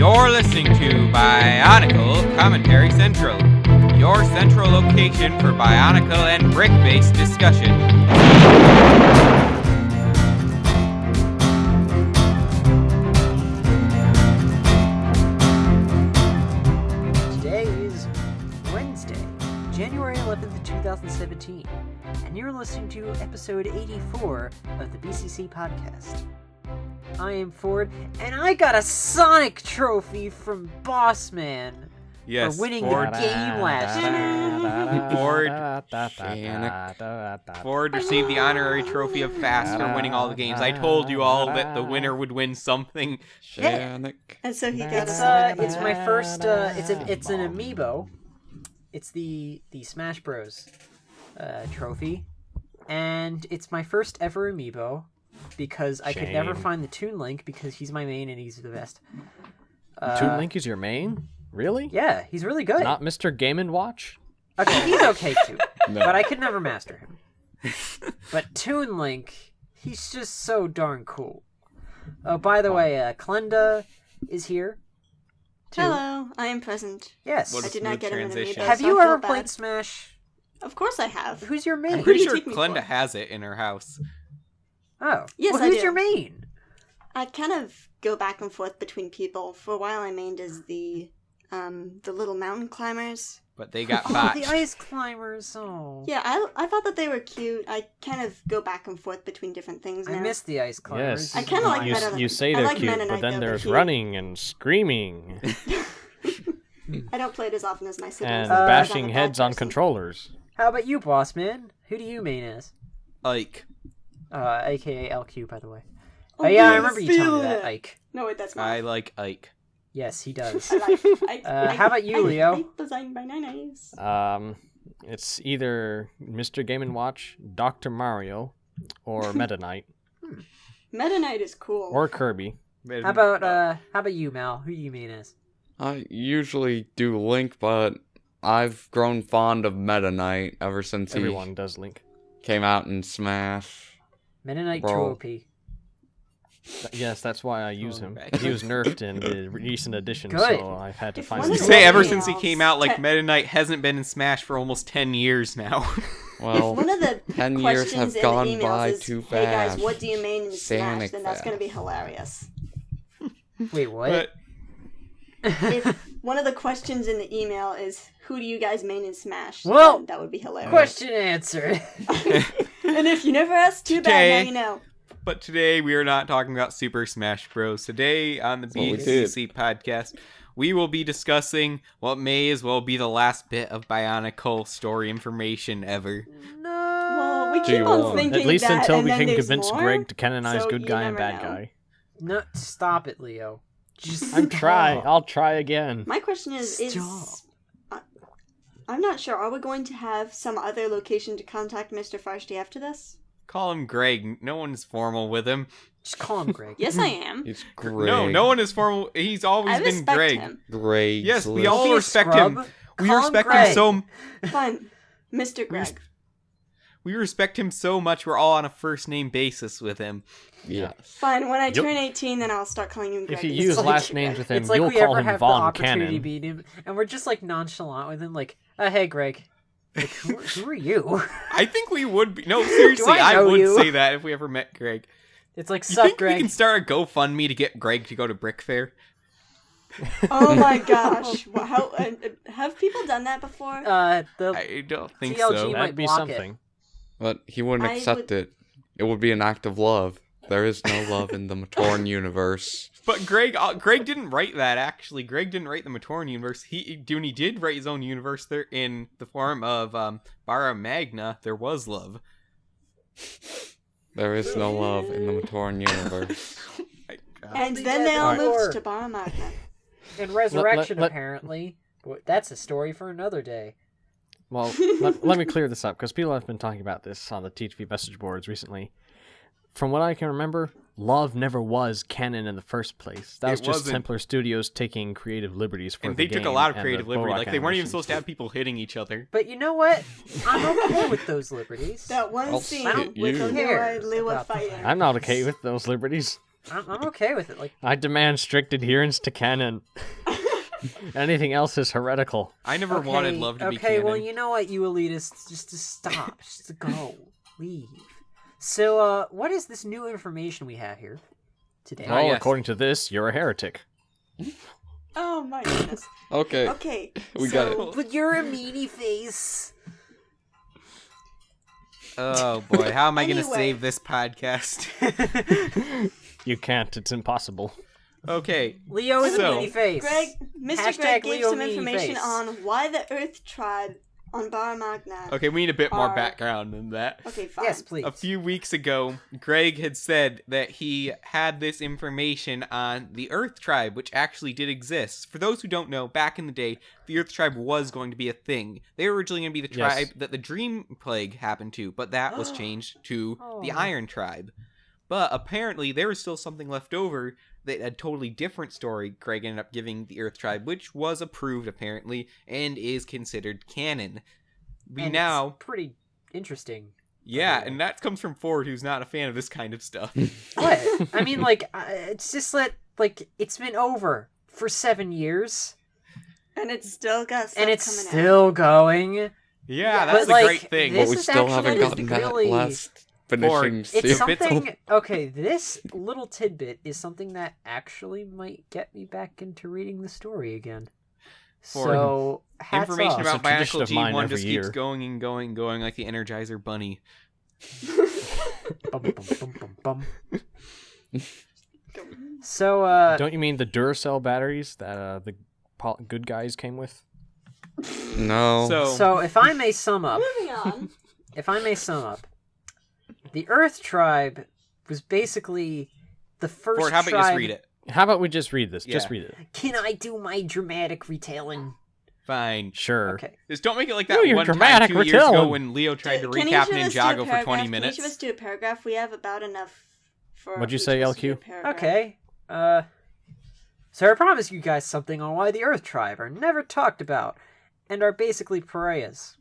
You're listening to Bionicle Commentary Central, your central location for Bionicle and brick-based discussion. Today is Wednesday, January 11th, 2017, and you're listening to episode 84 of the BCC podcast. I am Ford, and I got a Sonic trophy from Bossman for winning the game last year. Ford received the honorary trophy of Fast for winning all the games. I told you all that the winner would win something. And so he got It's my first. It's an amiibo. It's the Smash Bros. Trophy, and it's my first ever amiibo. Because I could never find the Toon Link because he's my main and he's the best. Toon Link is your main? Really? Yeah, he's really good. Not Mr. Game & Watch? Okay, he's okay too. No. But I could never master him. But Toon Link, he's just so darn cool. Oh, by the way, Klenda is here. Too. Hello, I am present. Yes. What I did not get him in the transition. amiibo, Have so you I feel ever bad. played Smash? Of course I have. Who's your main? I'm pretty do you sure take me Klenda for? has it in her house. Oh. Yes, well, I who's do. your main? I kind of go back and forth between people. For a while I mained as the little mountain climbers. But they got Oh, botched. the Ice Climbers. Oh. Yeah, I thought that they were cute. I kind of go back and forth between different things now. I miss the Ice Climbers. Yes. I kinda like you, Meta- you say I they're like cute, Mennonite, but then though, they're there's cute. running and screaming I don't play it as often as my siblings. and because I'm a bashing bad heads on person. controllers. How about you, boss man? Who do you main as? Ike. AKA LQ, by the way. Oh, Oh yeah, I yes, remember you telling me feel that, it. Ike. No, wait, that's not. I like Ike. Yes, he does. I like. How about you, Leo? I designed by Nine Eyes. It's either Mr. Game & Watch, Dr. Mario, or Meta Knight, Meta Knight is cool. or Kirby. How about you, Mal? Who do you main as? I usually do Link, but I've grown fond of Meta Knight ever since Everyone does Link. he came out in Smash. Mennonite Bro. Trophy. Yes, that's why I use him. back. He was nerfed in the recent edition, Good. so I've had to If find one I was of gonna the say, ever emails since he came out, like, te- Meta Knight hasn't been in Smash for almost 10 years now. Well, One of the 10 years questions have in gone the emails by is, too hey guys, fast. what do you main in Smash? Sonic Then that's fast. going to be hilarious. Wait, what? But If one of the questions in the email is, who do you guys main in Smash? Well, then that would be hilarious. Question answered. And if you never asked, too bad, Today- now you know. But today we are not talking about Super Smash Bros. Today on the what we BCC podcast, we will be discussing what may as well be the last bit of Bionicle story information ever. No. Well, we Do keep you on want- thinking At least that, until and we then can there's convince more. Greg to canonize so good you guy and never bad know. guy. No, stop it, Leo. Just I'll try again. My question is I'm not sure. Are we going to have some other location to contact Mr. Farshty after this? Call him Greg. No one is formal with him. Just call him Greg. Yes, I am. He's Greg. No one is formal. He's always I been respect Greg. him. Greg. Yes, we Don't all be a respect scrub. him. We Call him respect him Greg. so. Fine. Mr. Greg. We respect him so much. We're all on a first name basis with him. Yes. Fine, when I Yep. turn 18, then I'll start calling you Greg. If you It's use like- last names with him, It's like you'll we call ever him have the Von opportunity to Cannon. beat him, and we're just like nonchalant with him, like, hey, Greg. Like, who are you? I think we would be. No, seriously, I I know would you? say that if we ever met Greg. It's like, You sup, think Greg? we can start a GoFundMe to get Greg to go to Brick Fair? Oh my gosh. How, have people done that before? The I don't think TLG so. might That'd be block it. something. But he wouldn't I accept it. It would be an act of love. There is no love in the Matoran universe. But Greg didn't write that, actually. Greg didn't write the Matoran universe. He did write his own universe there in the form of Magna. There was love. There is no love in the Matoran universe. My God. and They then did they all before. moved to Bar Magna. In Resurrection, let- apparently. But that's a story for another day. Well, let me clear this up, because people have been talking about this on the TTV message boards recently. From what I can remember, love never was canon in the first place. That was It just wasn't. Templar Studios taking creative liberties for And the they took a game lot of and creative the liberty. Borak Like, they weren't even animations. supposed to have people hitting each other. But you know what? I'm okay with those liberties. That one I'll scene shit with you. the Care Lua about the fighting. I'm not okay with those liberties. I'm okay with it. Like, I demand strict adherence to canon. Anything else is heretical. I never wanted love to be okay. canon. Well, you know what, you elitists, just to stop, just to go, leave. So, what is this new information we have here today? Well, yes. according to this, you're a heretic. Oh my goodness. Okay. Okay. We got it. But you're a meaty face. Oh boy, how am I going to Anyway. save this podcast? You can't. It's impossible. Okay, Leo is So, a meaty face. Mr. Hashtag Greg gave Leo some meaty information face. on why the Earth tribe on Bar Magna. okay, we need a bit more Are- background than that. Okay, fine. Yes, please. A few weeks ago, Greg had said that he had this information on the Earth Tribe, which actually did exist. For those who don't know, back in the day, the Earth Tribe was going to be a thing. They were originally going to be the Yes. tribe that the Dream Plague happened to, but that was changed to the Oh. Iron Tribe. But apparently, there was still something left over that a totally different story Greg ended up giving the Earth Tribe, which was approved, apparently, and is considered canon. We And now... it's pretty interesting. Yeah, and that comes from Ford, who's not a fan of this kind of stuff. What? I mean, like, it's just like it's been over for 7 years, And it's still got stuff and it's coming still going. Yeah, But, that's a like, great thing. this But we is still actually haven't just gotten really- that last finishing It's scene. If it's- something. Okay, this little tidbit is something that actually might get me back into reading the story again. For So, hats Information off. about It's a tradition Bionicle of mine G1 every just keeps year. going and going and going like the Energizer Bunny. Bum, bum, bum, bum, bum. So, Don't you mean the Duracell batteries that the good guys came with? No. so if I may sum up, Moving on. the Earth Tribe was basically the first Ford, how about you tribe. just read it? How about we just read this? Yeah. Just read it. Can I do my dramatic retelling? Fine. Sure. Okay. Just don't make it like No, that you're one time dramatic, 2 we're years ago telling. when Leo tried to Can recap each of us do a Ninjago for paragraph? 20 Can minutes. each of us do a paragraph? We have about enough for. What'd you each say, of us to do a LQ? paragraph. Okay. So I promise you guys something on why the Earth Tribe are never talked about and are basically pariahs.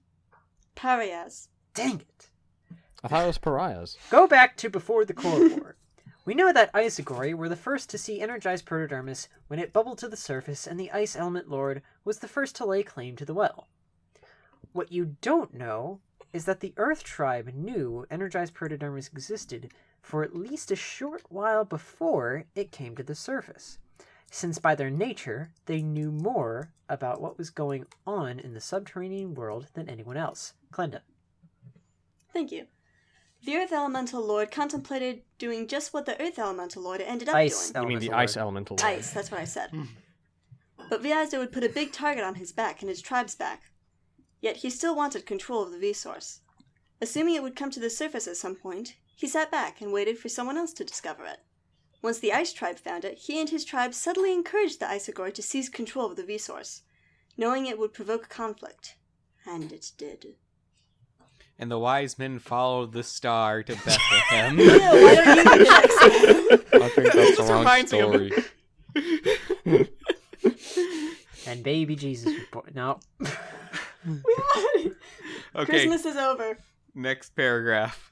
Pariahs. Dang it. I thought it was pariahs. Go back to before the Core War. We know that Icegory were the first to see energized protodermis when it bubbled to the surface, and the Ice Element Lord was the first to lay claim to the well. What you don't know is that the Earth Tribe knew energized protodermis existed for at least a short while before it came to the surface, since by their nature they knew more about what was going on in the subterranean world than anyone else. Glenda. Thank you. The Earth Elemental Lord contemplated doing just what the Earth Elemental Lord ended up Ice doing. You mean the Elemental ice Lord. elemental? Lord. Ice, that's what I said. But Viazda would put a big target on his back and his tribe's back. Yet he still wanted control of the resource. Assuming it would come to the surface at some point, he sat back and waited for someone else to discover it. Once the Ice Tribe found it, he and his tribe subtly encouraged the Isogor to seize control of the resource, knowing it would provoke conflict. And it did. And the wise men followed the star to Bethlehem. Ew, why don't you do the next one? I think that's the This wrong reminds me of story. And baby Jesus was born. No. Okay, Christmas is over. next paragraph.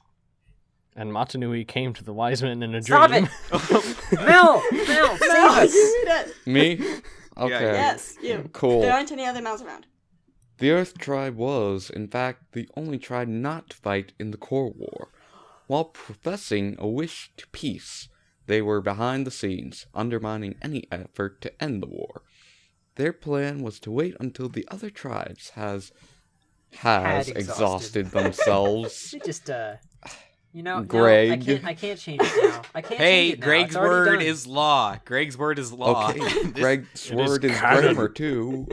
And Matanui came to the wise men in a Stop dream. it! Mel! Mel, save No, us! you read it. Me? Okay. Yes, you. Cool. There aren't any other mouths around. The Earth Tribe was, in fact, the only tribe not to fight in the Core War. While professing a wish to peace, they were behind the scenes, undermining any effort to end the war. Their plan was to wait until the other tribes has Had exhausted themselves. It just, you know, Greg. No, I can't change it now. I can't Hey, change it now. Greg's It's already word done. is law. Greg's word is law. Okay, This- Greg's it is word is canon. grammar too.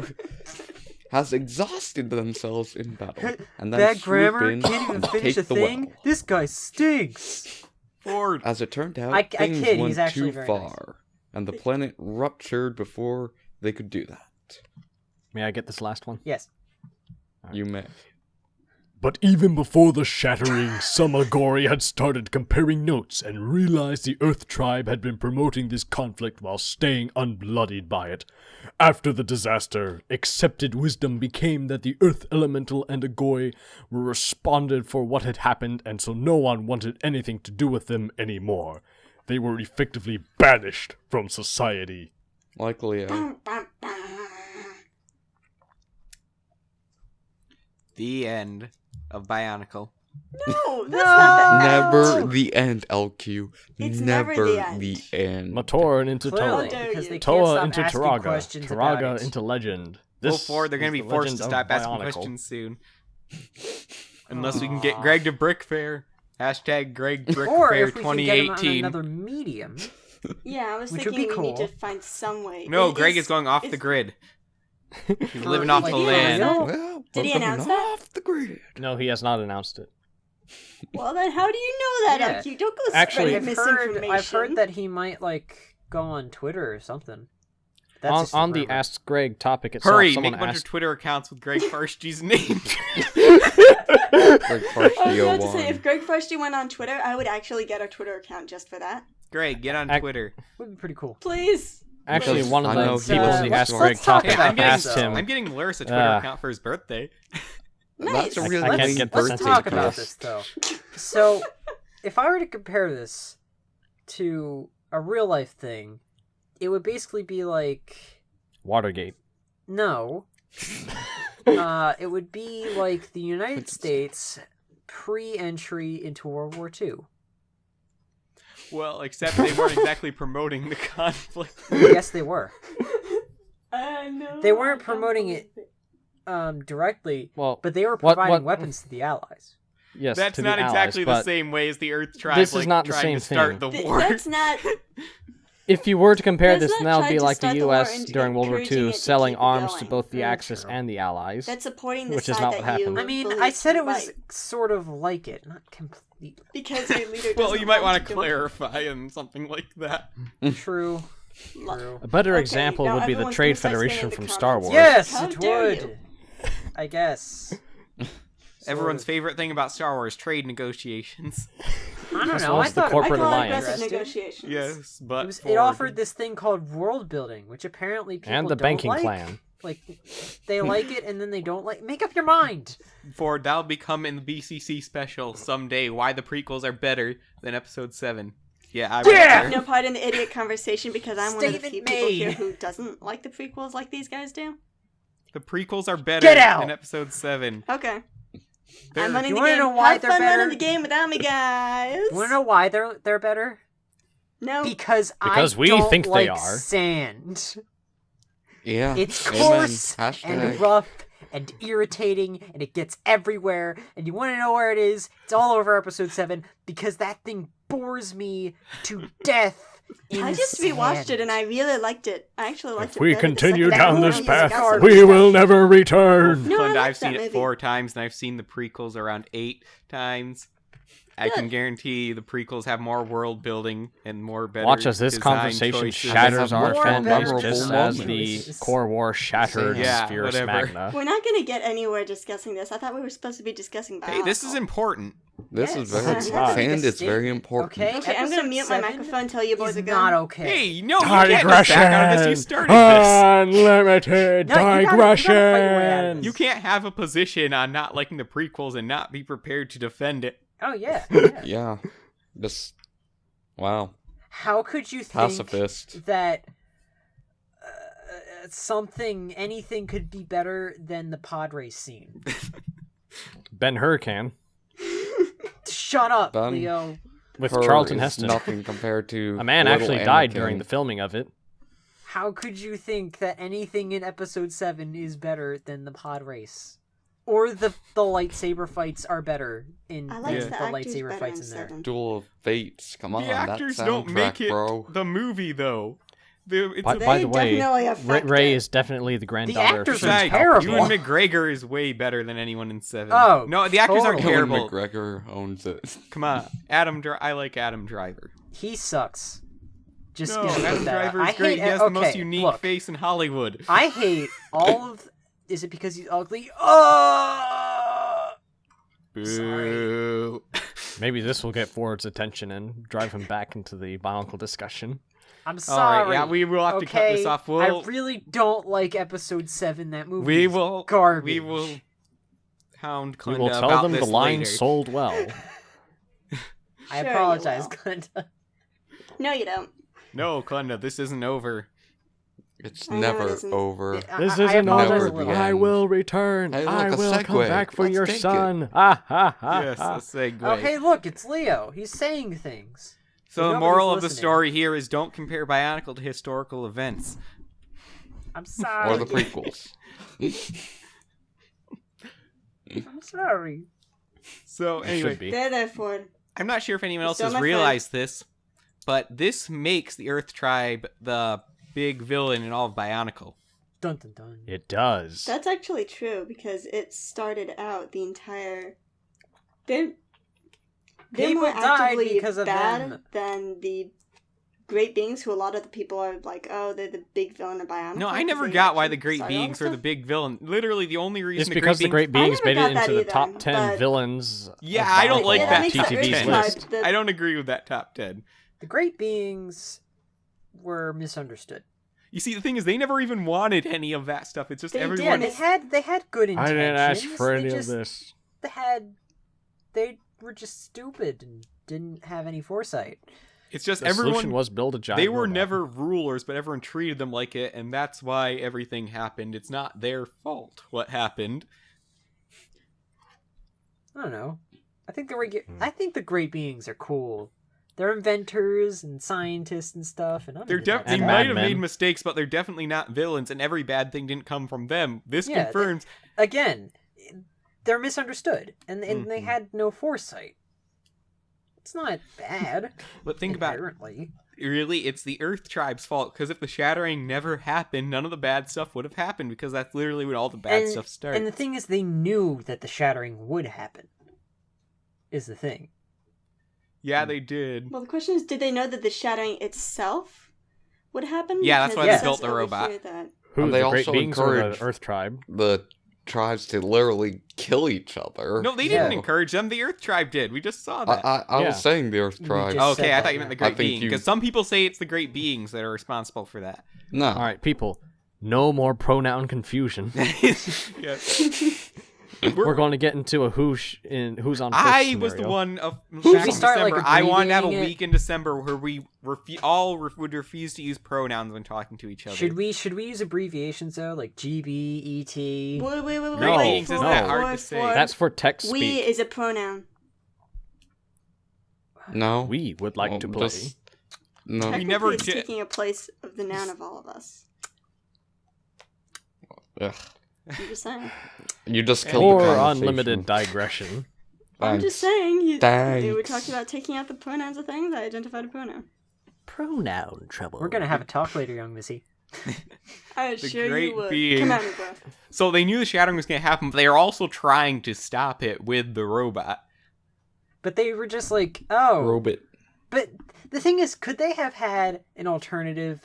Has exhausted themselves in battle, and then Bad swoop grammar, in can't even and finish take a the thing. well. This guy stinks. Ford. As it turned out, I things kid, went he's actually too very far, and the planet ruptured before they could do that. May I get this last one? Yes. You may. But even before the shattering, some Agori had started comparing notes and realized the Earth Tribe had been promoting this conflict while staying unbloodied by it. After the disaster, accepted wisdom became that the Earth Elemental and Agori were responded for what had happened, and so no one wanted anything to do with them anymore. they were effectively banished from society. Like Leo. The end of Bionicle. No, that's not the Never end. the end, LQ. It's never the end. the end. Matoran into Clearly, dare Toa. because you. they can't Toa stop into asking Taraga. questions about Taraga it. into Legend. They're This going to is be the forced legend to of stop asking Bionicle. questions soon. Unless we can get Greg to Brick Fair. Hashtag Greg Brick Or Fair if we can get him on 2018. another medium. Yeah, I was Which would thinking be we need cool. to find some way. No, It Greg is going off the it's- grid. He's For, living off like, the Did he land. announce that? Well, Did he we're going announce that? off the grid. No, he has not announced it. Well, then how do you know that, Yeah. LQ? Don't go Actually, spreading misinformation. I've heard that he might go on Twitter or something. That's just a On the rumor. Ask Greg topic itself, Hurry, someone make a bunch asked, of Twitter accounts with Greg Farshty's name. Greg I was about to say, 01. if Greg Farsty went on Twitter, I would actually get a Twitter account just for that. Greg, get on Ac- Twitter. Would be pretty cool. Please. actually, Because one of I the know people he on was the smart. Ask Greg Let's talk topic about I'm asked that, getting, though. him. I'm getting Luris a Twitter account for his birthday. That's a Nice. really I can't lame get Let's this birthday talk about gift. this, though. So, if I were to compare this to a real life thing, it would basically be like... Watergate. No. It would be like the United States pre-entry into World War II. Well, except they weren't exactly promoting the conflict. Yes, they were. I know. They weren't promoting it directly, Well, but they were what- providing what- weapons to the Allies. yes, That's to not the Allies, exactly the but same way as the Earth Tribe This is not the trying same to start thing. the war. That's not. if you were to compare That's this, not then that would trying be to like the start the war U.S. and during World War encouraging II it to selling keep it arms to going. both the Very Axis true. and the Allies. That's supporting the Which is side not that what you happened. I mean, believe I to said be it was right. sort of like it, not completely. Because your leader Well, doesn't you might want want to do it. clarify and something like that. True. True. A better Okay, example now would be the everyone's Trade gonna start saying Federation in the from Star comments, Wars. Yes, How it dare would. you. I guess. Everyone's Sort favorite thing about Star Wars: trade negotiations. of. I don't As know. well I as the thought corporate I call it alliance. aggressive Interesting. negotiations. Yes, but It for- offered this thing called world building, which apparently people And the don't banking like. plan. Like, they like it and then they don't like. Make up your mind. for that'll become in the BCC special someday. Why the prequels are better than Episode 7. Yeah, I Yeah! went No part in the idiot conversation because I'm one of the few Statement people here made. who doesn't like the prequels like these guys do. The prequels are better Get out! than Episode 7. Okay. They're- I'm running You the wanna game. know why Have they're fun better? running the game without me, guys. You wanna know why they're better? No. Because Because I we don't think they like are. sand. Yeah. It's Amen. coarse Hashtag. and rough and irritating, and it gets everywhere. And you want to know where it is? It's all over Episode 7 because that thing bores me to death. I just rewatched it and I really liked it. I actually liked If it. we better the continue second down time this around. path, It's got some we stuff. will never return. No, I Fun, like I've seen that it movie. 4 times, and I've seen the prequels around 8 times. I can Good. guarantee the prequels have more world building and more better. Watch as this design conversation choices. shatters They have our more fan base memorable just as the moments. core war shattered Yeah, Spherus whatever. Magna. We're not going to get anywhere discussing this. I thought we were supposed to be discussing Hey, this is Bionicle. important. This Yes. is very It's not. sand is very Statement, important. Okay, Okay, I'm going to Episode mute my 7 microphone and tell you boys is are good. not okay. Hey, no, you can't just back out of this. You started this. Unlimited No, you gotta fight your way out of digression. this. You can't have a position on not liking the prequels and not be prepared to defend it. Oh, yeah. yeah. Yeah. Just wow. How could you think Pacifist. that anything could be better than the pod race scene? Ben-Hur can, Shut up, Ben. Leo. with Her Charlton is Heston. Nothing compared to A man little actually died Anakin. during the filming of it. How could you think that anything in Episode 7 is better than the pod race? Or the lightsaber fights are better in I liked the the actors lightsaber better fights in in there. 7. Duel of Fates. Come on, The that actors soundtrack, don't make it bro. the movie, though. It's By, a by They the way, definitely affect Ray it. is definitely the granddaughter actors of are Shin Besides, terrible. Ewan McGregor is way better than anyone in 7. Oh, no, the actors aren't totally. Ewan terrible. McGregor owns it. Come on, I like Adam Driver. He sucks. Just No, gonna put Adam that out. Driver is I great. hate- He has the okay, most unique look, face in Hollywood. I hate all of... Is it because he's ugly? Oh! Boo. Maybe this will get Ford's attention and drive him back into the Bionicle discussion. I'm All sorry. right, yeah, we will have to cut okay? this off. I really don't like Episode 7. That movie we is will garbage. We will hound We Glinda will tell about them the this line later. sold well. I Sure you apologize, will. Glenda. No, you don't. No, Glenda, this isn't over. It's I know it never isn't. over. This I isn't apologize Never a over. little. again. I will return. Hey, look, I a will come segue. back for Let's your take it. son. Ah, ha, ha, Yes, ha. a segue. Oh, hey, look, it's Leo. He's saying things. So the Nobody's moral of the listening. story here is don't compare Bionicle to historical events. I'm sorry. Or the prequels. I'm sorry. So It anyway, should be. There, Ford. I'm not sure if anyone else Still has my friend. realized this, but this makes the Earth Tribe the big villain in all of Bionicle. Dun dun dun. It does. That's actually true because it started out the entire. They're People more died actively because of bad them. than the Great Beings, who a lot of the people are like, oh, they're the big villain of Bionicle. No, I 'cause never they got why actually the Great started all Beings this are the stuff. big villain. Literally, the only reason It's the because the Great Great I Beings never made got it that into the either, top 10 but- villains. Yeah, of I don't Bionicle like Yeah, that makes the TTV's Earth TTV's Tribe list. the- I don't agree with that top 10. The Great Beings were misunderstood. You see, the thing is, they never even wanted any of that stuff. It's just They everyone. did. They had good I intentions. didn't ask for They any just- of this. They were just stupid and didn't have any foresight. It's just The solution everyone. was build a giant They were robot. never rulers, but everyone treated them like it, and that's why everything happened. It's not their fault what happened. I don't know. I think the Great Beings are cool. They're inventors and scientists and stuff, and They And might have madmen. made mistakes, but they're definitely not villains, and every bad thing didn't come from them. This Yeah, confirms. again, they're misunderstood, and they Mhm. had no foresight. It's not bad. But think about inherently. really, it's the Earth Tribe's fault, because if the Shattering never happened, none of the bad stuff would have happened, because that's literally when all the bad stuff started. And the thing is, they knew that the shattering would happen. Is the thing. Yeah, they did. Well, the question is, did they know that the shattering itself would happen? Yeah, that's Because why it they built says the over robot. here that- Who, And they the Great also Beings or encouraged- the Earth Tribe? The tribes to literally kill each other. No, they Yeah. didn't encourage them. The Earth Tribe did. We just saw that. I Yeah. was saying the Earth We Tribe. just- Okay, said I that, thought you meant the yeah. Great I think Being, you- because some people say it's the Great Beings that are responsible for that. No. All right, people. No more pronoun confusion. Yes. We're going to get into a who's on first I was the scenario. one of Should back we in start, like, December. I wanted to have a abbreviating it? week in December where we would refuse to use pronouns when talking to each other. Should we use abbreviations though, like GB, ET? Wait. No, Beings isn't that hard to say. That's for text We speak. is a pronoun. No. We would like Well, to play. just- No. We Technically, never it's did. taking a place of the noun of all of us. Ugh. I'm just saying. You just killed Or the conversation. unlimited digression. I'm just Thanks. saying. They were Thanks. talking about taking out the pronouns of things. I identified a pronoun. Pronoun trouble. We're gonna have a talk later, young Missy. I The assure great you would. being. Come at me, bro. So they knew the shattering was going to happen, but they were also trying to stop it with the robot. But they were just like, oh. Robot. But the thing is, could they have had an alternative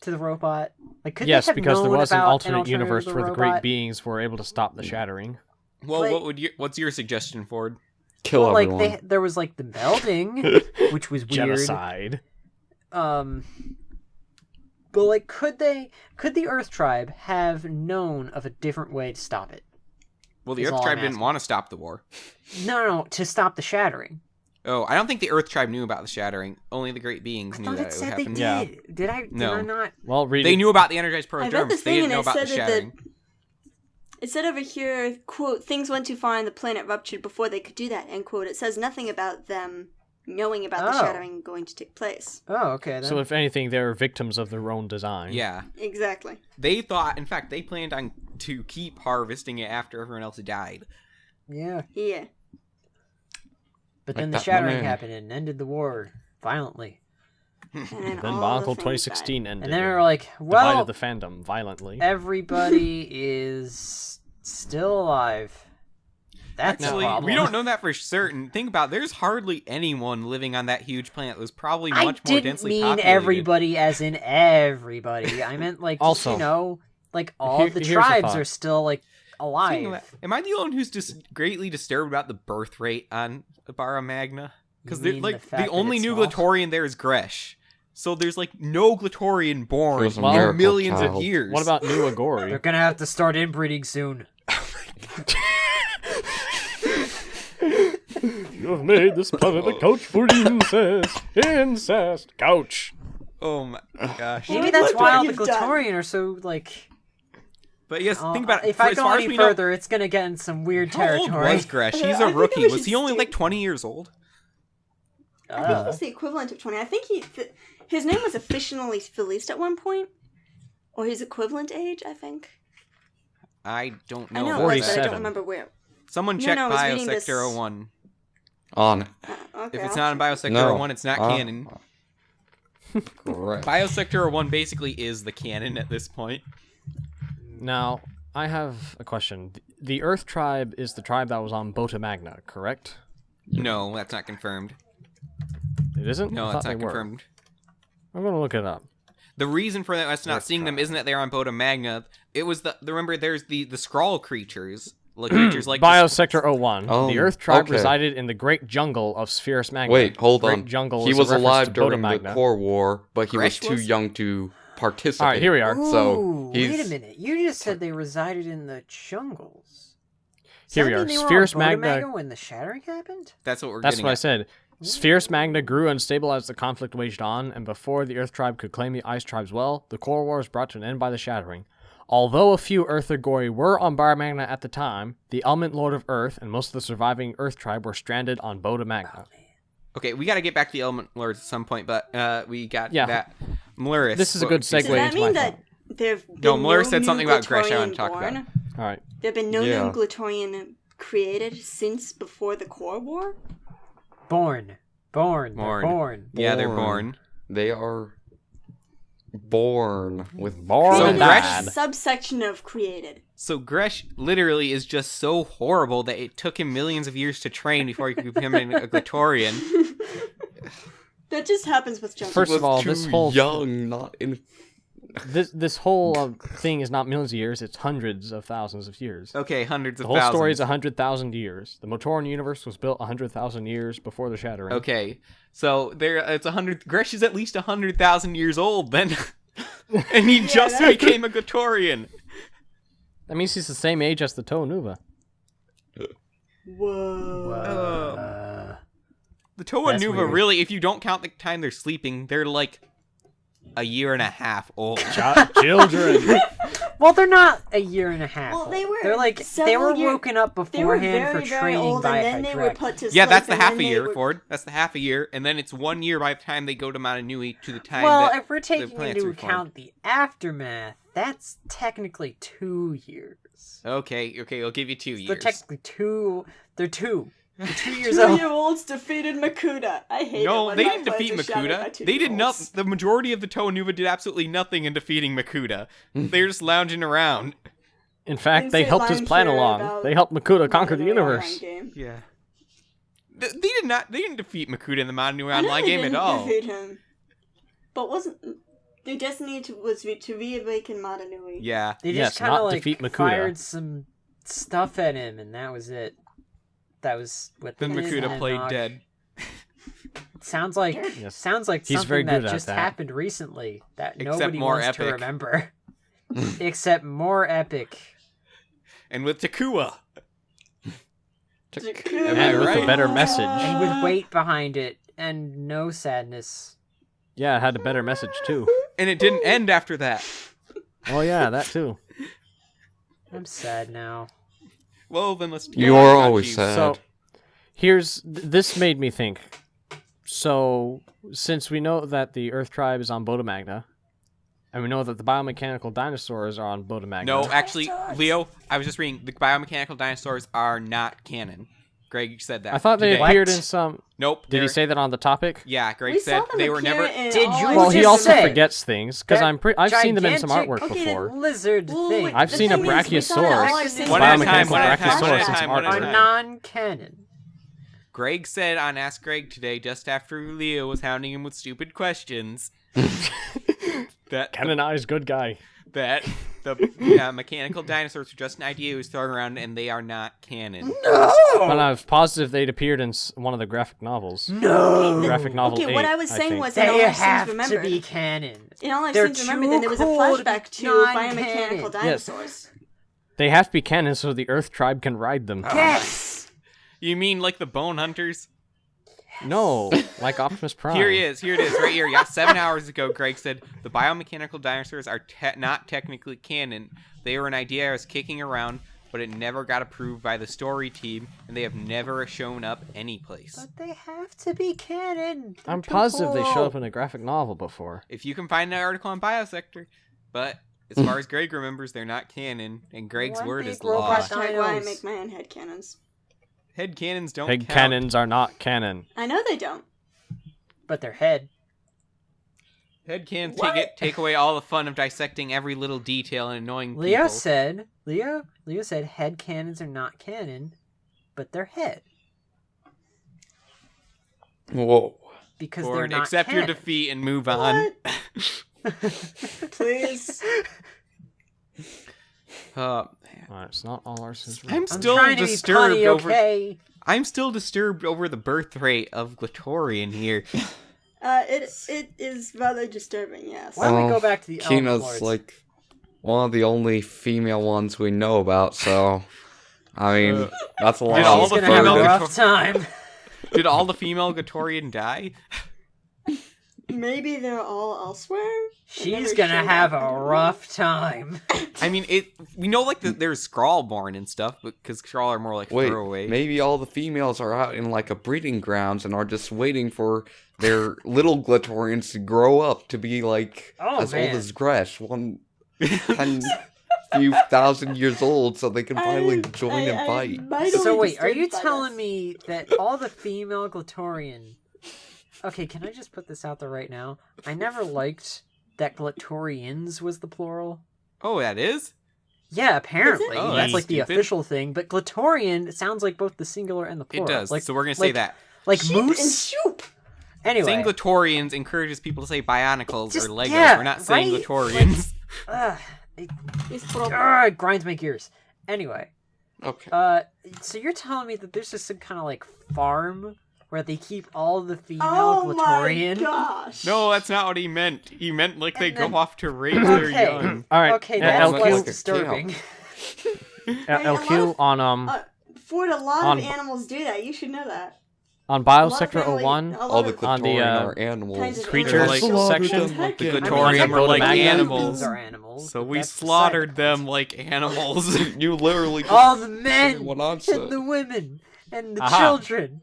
to the robot? Like, could Yes, they have because there known was an about alternate universe to the where the Great robot? Beings were able to stop the shattering. Well, But- what's your suggestion, Ford? Kill Well, like everyone. there was like the melding, which was weird. Genocide. But like, could the Earth Tribe have known of a different way to stop it? Well, the Is Earth all Tribe I'm didn't asking. want to stop the war. No, to stop the shattering. Oh, I don't think the Earth Tribe knew about the shattering. Only the Great Beings I knew thought that it it would said they happen. did. Yeah. Did I? Did No. I not? Well, read They it. knew about the energized I read the protoderms. They thing didn't and know it about the said that shattering. it said over here, quote, things went too far and the planet ruptured before they could do that, end quote. It says nothing about them knowing about the Oh. shattering going to take place. Oh, okay. Then. So if anything, they're victims of their own design. Yeah. Exactly. They thought, in fact, they planned on to keep harvesting it after everyone else died. yeah. Yeah. But Like then the that shattering banana. happened and ended the war violently. And Then all the Bionicle things 2016 ended. And then we were like, well, divided the fandom violently. everybody is still alive. That's Actually, a problem. we don't know that for certain. Think about it, there's hardly anyone living on that huge planet that was probably I much more didn't densely mean populated. everybody as in everybody. I meant like just, Also, you know, like all here- the here's a tribes thought. are still like Speaking of alive. that, am I the only one who's just greatly disturbed about the birth rate on Bara Magna? Because You mean like the the, fact that only it's new small? Glutorian there is Gresh. So there's like no Glutorian born It was a in miracle millions child. of years. What about New They're Agori? gonna have to start inbreeding soon. You have made this planet a couch for incest. Incest. Couch. Oh my gosh. Maybe Look that's what why all the you've done. Glittorian are so, like... But yes, think about it. If I as go far as any we know, further, it's gonna get in some weird how old territory. was Gresh? He's I a think rookie. we Was should he only stick- like 20 years old? I think it's the equivalent of 20. I think his name was officially released at one point. Or his equivalent age, I think. I don't know. I know about it was, but I that. don't remember where. Someone No, check no, I was reading this- Biosector 01. On. Okay, If it's I'll not in check. Biosector No. 01, it's not Uh, canon. Correct. Biosector 01 basically is the canon at this point. Now, I have a question. The Earth tribe is the tribe that was on Bota Magna, correct? No, that's not confirmed. It isn't? No, I that's thought not they were. confirmed. I'm going to look it up. The reason for that us not seeing them isn't that they're on Bota Magna. It was remember there's the Skrull creatures. Like creatures like Biosector 01. Oh, The Earth tribe okay. resided in the Great Jungle of Spherus Magna. Wait, hold Great on. Jungle He is a was reference alive to Bota during the Magna. Core War, but he was Gresh too was? young to participate. All right, here we are. So, Ooh, he's- wait a minute. You just said they resided in the jungles. Does Here that we mean are. They were Spherus on Bota Magna- Magna when the shattering happened? That's what we're That's getting what I at. said. Spherus Magna grew unstable as the conflict waged on, and before the Earth tribe could claim the Ice tribe's well, the Core War was brought to an end by the Shattering. Although a few Earthagori were on Bar Magna at the time, the Element Lord of Earth and most of the surviving Earth tribe were stranded on Bota Magna. Okay, we got to get back to the Element Lords at some point, but we got Yeah. that. Mluris. This is a what good would you segue Does say? that into my mean thought. that there've been No, Mluris no said new something about Gresh I want to Glittorian talk born? about. All right. There have been no Yeah. new Glittorian created since before the Core War? Born. Born. Born. Yeah, they're born. They are born with Born So and Gresh- died. Subsection of created. So Gresh literally is just so horrible that it took him millions of years to train before he could become a Glittorian. That just happens with Jungle. First of was all, too this whole young, not in. this whole thing is not millions of years; it's hundreds of thousands of years. Okay, hundreds The of whole thousands. story is 100,000 years. The Motoran universe was built 100,000 years before the Shattering. Okay, so it's 100. Gresh is at least 100,000 years old then, and he just became a Glittorian. That means he's the same age as the Toa Nuva. Whoa. The Toa That's Nuva, weird. really, if you don't count the time they're sleeping, they're like a year and a half old. Children. Well, they're not a year and a half. Well, they old. were They're like they several were year- woken up They were beforehand very, for very training old, by and then they were Hydra. put to sleep. Yeah, that's the and half then a they year, were- Ford. That's the half a year, and then it's 1 year by the time they go to Mata Nui to the time Well, that if we're taking planets into were formed. account the aftermath, that's technically 2 years. Okay, I'll give you 2 They're years. technically two. They're 2. They're 2 years old. 2-year-olds defeated Makuta. I hate it No, when they my didn't defeat plans are shattered by Makuta. They did 2-year-olds. not. The majority of the Toa Nuva did absolutely nothing in defeating Makuta. They're just lounging around. In fact, Didn't they say helped his Lion plan Share along. about They helped Makuta conquer the Mata Nui universe. online game. Yeah. They did not. They didn't defeat Makuta in the Mata Nui I know online they game at didn't all. defeat him. But wasn't their destiny was to reawaken Mata Nui? Yeah. They Yes, just kind of not like defeat Makuta. fired some stuff at him, and that was it. That was what Then they did, Makuta and played Nog- dead. Sounds like Yes. sounds like He's something very that good at just that. happened recently that Except nobody more wants to epic. remember. Except more epic. And with Takua. Takua. Am I And with right? a better message. And with weight behind it and no sadness. Yeah, it had a better message too. And it didn't end after that. Oh yeah, that too. I'm sad now. Well, then let's. You talk are about always you. sad. So, this made me think. So, since we know that the Earth tribe is on Bota Magna, and we know that the biomechanical dinosaurs are on Bota Magna. No, actually, Leo, I was just reading. The biomechanical dinosaurs are not canon. Greg said that. I thought they today. appeared in some. Nope. Did he they're- say that on the topic? Yeah, Greg We said saw them they were appear never. in Did all you of Well, the- he just also say forgets things because that I've seen them in some gigantic- artwork Okay, before. lizard Well, thing I've the seen a thing is, we saw it brachiosaurus. all since One the at a first time, one at a time, flashback. one at a Brachiosaurus time, one at a are time. non-canon. Greg said on Ask Greg today, just after Leo was hounding him with stupid questions, that Canonized good guy. that the mechanical dinosaurs are just an idea he was throwing around, and they are not canon. But I was positive they'd appeared in one of the graphic novels. No. Graphic novel Okay, what 8, I was saying think. was in all They I've have since to remembered. be canon. In all I've They're since remembered, then there was a too flashback to cool to biomechanical non-canon. dinosaurs. They have to be canon so the Earth tribe can ride them. Yes. You mean like the bone hunters? No, like Optimus Prime. Here it is, right here. Yeah, 7 hours ago, Greg said the biomechanical dinosaurs are not technically canon. They were an idea I was kicking around, but it never got approved by the story team, and they have never shown up anyplace. But they have to be canon. They're I'm too positive they cool. showed up in a graphic novel before. If you can find an article on Biosector, but as far as Greg remembers, they're not canon, and Greg's One word big is robot law. Hashtag why I Dinos. make my own headcanons. Headcanons don't Head count. cannons are not canon. I know they don't. But their head. Headcanons take away all the fun of dissecting every little detail and annoying Leo people. said head cannons are not canon, but they're head. Whoa. Because Ford, they're not accept your canon. defeat and move on. Please. Alright, it's not all our sins. I'm I'm still trying to be disturbed punny, over. okay? I'm still disturbed over the birth rate of Glatorian here. It is rather disturbing, yes. Why don't we Well, go back to the Element Kina's Lords? like one of the only female ones we know about, so I mean that's a lot. Did all She's the gonna have a female- rough time. Did all the female Glatorian die? Maybe they're all elsewhere? She's never gonna showed have up. a rough time. I mean, we know like there's Skrull-born and stuff, because Skrull are more like Wait, throwaway. maybe all the females are out in like a breeding grounds and are just waiting for their little Glatorians to grow up to be like Oh, as man. old as Gresh, 10,000 years old, so they can finally join and fight. So wait, are you telling me that all the female Glatorian... Okay, can I just put this out there right now? I never liked that Glatorians was the plural. Oh, that is? Yeah, apparently. Oh, that's that's like the stupid. official thing. But Glatorian sounds like both the singular and the It plural. does. Like, So we're gonna say like- that. Like Sheep and moose? shoop. Anyway. Saying Glatorians encourages people to say Bionicles Just- or Legos. yeah, We're not saying right? Glatorians. Ugh, It's probably- it grinds my gears. Anyway. Okay. So you're telling me that there's just some kind of like farm where they keep all the female Oh my Glatorian? gosh. No, that's not what he meant. He meant like they And then- go off to raise their Okay. young. Alright, Okay, Yeah, that's LQ. less Like a disturbing. LQ on Ford, a lot On- of animals do that. You should know that. on A lot of Biosector family- 01, a lot All the of- on the, Glatorian uh, are animals. kinds of creatures animals like- still section. protect The them. Glatorian were like Magna. animals are animals. So but we that's beside slaughtered the them point. like animals. You literally just All the said men what I and said. the women and the Aha. children.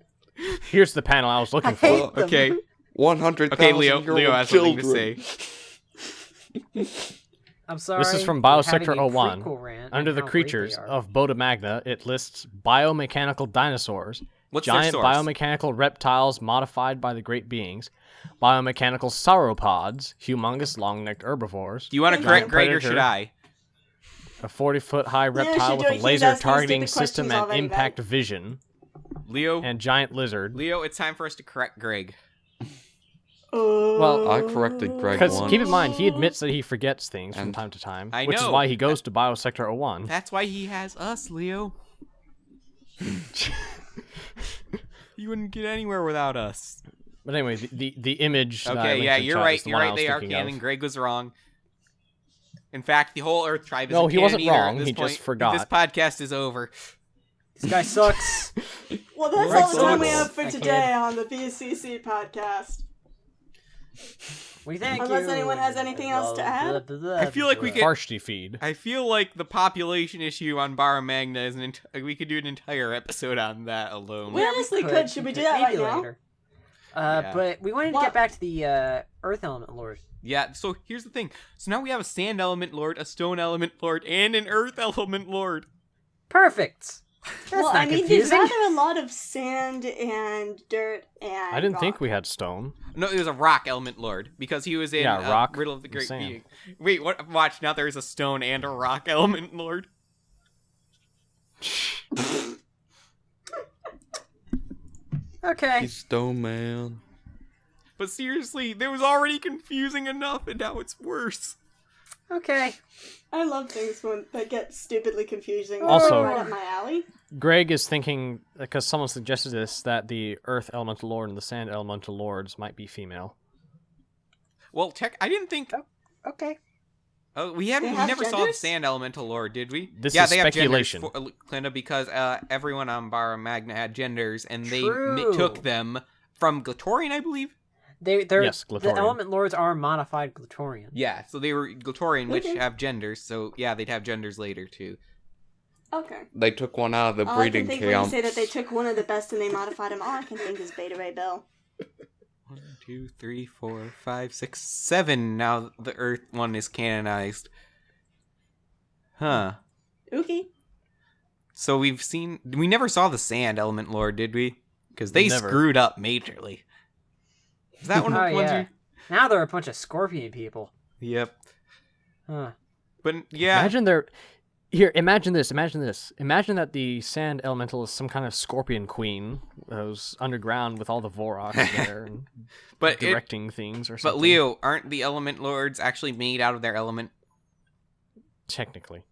here's the panel I was I looking for. hate them. Okay. 100,000 Okay, Leo year-old has something to children. say. I'm sorry. This is from we're Biosector having a 01. prequel rant Under on the how great creatures they are. of Boda Magna, it lists biomechanical dinosaurs, What's their giant source? biomechanical reptiles modified by the great beings, biomechanical sauropods, humongous long-necked herbivores, Do you want to Thank correct you. Greg or Predator. should I? a 40-foot-high Yeah, reptile should with do a it. He's laser asking targeting stupid system questions and already, impact man. vision, Leo, and giant lizard. Leo, it's time for us to correct Greg. Well, I corrected Greg Because once. keep in mind, he admits that he forgets things from And- time to time, I which is know. why he goes to Biosector 01. That's why he has us, Leo. You wouldn't get anywhere without us. But anyway, the image. that I Okay, linked yeah, in you're chat right. is the You're one I right. was They are thinking of. canon. Greg was wrong. In fact, the whole Earth tribe is No, he wasn't either at wrong, this he just point. forgot. This podcast is over. This guy sucks. Well, that's Right, all the time we so- have for I today kid. on the BCC podcast. We thank Unless you. anyone has anything else to add? I feel like we could- Varsity feed. I feel like the population issue on Barra Magna is we could do an entire episode on that alone. We honestly could. Should we do that right Maybe now? later. Yeah. But we wanted to What? get back to the Earth Element Lord. Yeah, so here's the thing. So now we have a sand element lord, a stone element lord, and an earth element lord. Perfect. That's Well, not I mean, he's confusing. rather a lot of sand and dirt and. I didn't think rock. we had stone. No, it was a rock element lord because he was in Yeah, rock Riddle of the and Great sand. Being. Wait, what? Watch now. There's a stone and a rock element lord. Okay. He's Stone Man. But seriously, there was already confusing enough, and now it's worse. Okay. I love things that get stupidly confusing. Also- Right up my alley. Greg is thinking, because someone suggested this, that the Earth Elemental Lord and the Sand Elemental Lords might be female. Well, I didn't think. Okay. Oh, we have never saw the genders? Sand Elemental Lord, did we? This yeah, is they speculation. have genders, Clinda, because everyone on Bar Magna had genders, and they True. took them from Glatorian, I believe. They're Yes, the Glatorian. Element Lords are modified Glatorian. Yeah, so they were Glatorian, which Okay. have genders, so yeah, they'd have genders later, too. Okay. They took one out of the All I breeding can think when you camp. say that they took one of the best and they modified him, all I can think is Beta Ray Bill. 1, 2, 3, 4, 5, 6, 7. Now the Earth one is canonized. Huh. Ookie. So we never saw the Sand Element Lord, did we? Because they Never. screwed up majorly. Is that one Oh, of the ones yeah. Now they're a bunch of scorpion people. Yep. Huh. But yeah. Imagine this. Imagine that the Sand Elemental is some kind of scorpion queen who's underground with all the Voroks there and But directing things or something. But Leo, aren't the Element Lords actually made out of their element? Technically.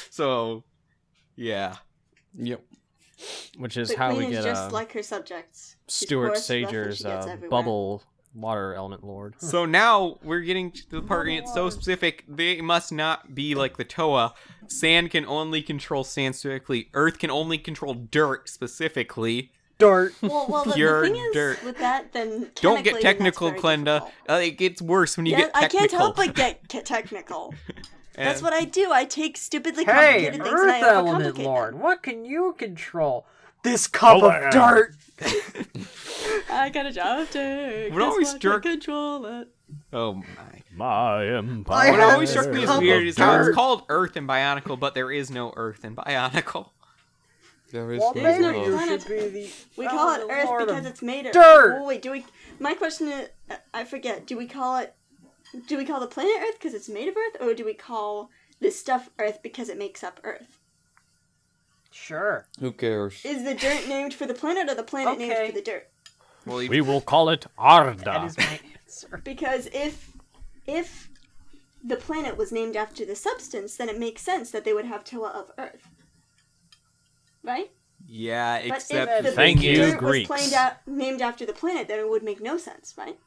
So, yeah. Yep. Which is But how Queen we is get just like her subjects. She's Stuart coarse, rough, and Sager's she gets everywhere. bubble water element lord. So now we're getting to the part where it's so specific. They must not be like the Toa. Sand can only control sand specifically. Earth can only control dirt specifically. Dirt. Well, the Pure thing is, dirt. with that, then Don't chemically, get technical, that's very Glenda. difficult. It gets worse when you Yeah, get I technical. can't help but get technical. That's And- what I do. I take stupidly Hey, complicated things and I Earth Element overcomplicate Lord, them. what can you control? This cup Oh, of dirt. I got a job to. What always struck- control it. Oh my. My empire. What always struck me as Cup weird of is how dirt. it's called Earth in Bionicle, but there is no Earth in Bionicle. There is Well, no There's no maybe love. you planet. should be the We call it Element Earth Lord because of it's made of dirt. Oh, wait, do we? My question is, I forget. Do we call the planet Earth because it's made of Earth, or do we call this stuff Earth because it makes up Earth? Sure. Who cares? Is the dirt named for the planet, or the planet named Okay. for the dirt? Well, We will call it Arda. That is my answer. Because if the planet was named after the substance, then it makes sense that they would have Toa of Earth, right? yeah, But except if the the Thank thing you, is, dirt Greeks. was named after the planet, then it would make no sense, right?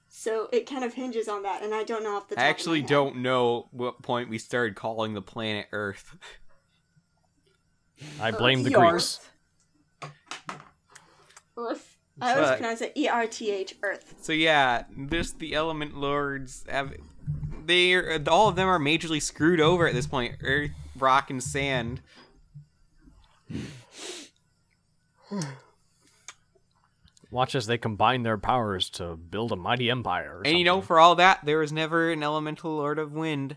So it kind of hinges on that, and I don't know off the top I of actually my head. don't know what point we started calling the planet Earth. I blame the Yarth. Greeks. Earth. I always But- pronounce it ERTH, Earth. So yeah, the Element Lords have all of them are majorly screwed over at this point. Earth, rock, and sand. Watch as they combine their powers to build a mighty empire. Or And you know, something. for all that, there was never an Elemental Lord of Wind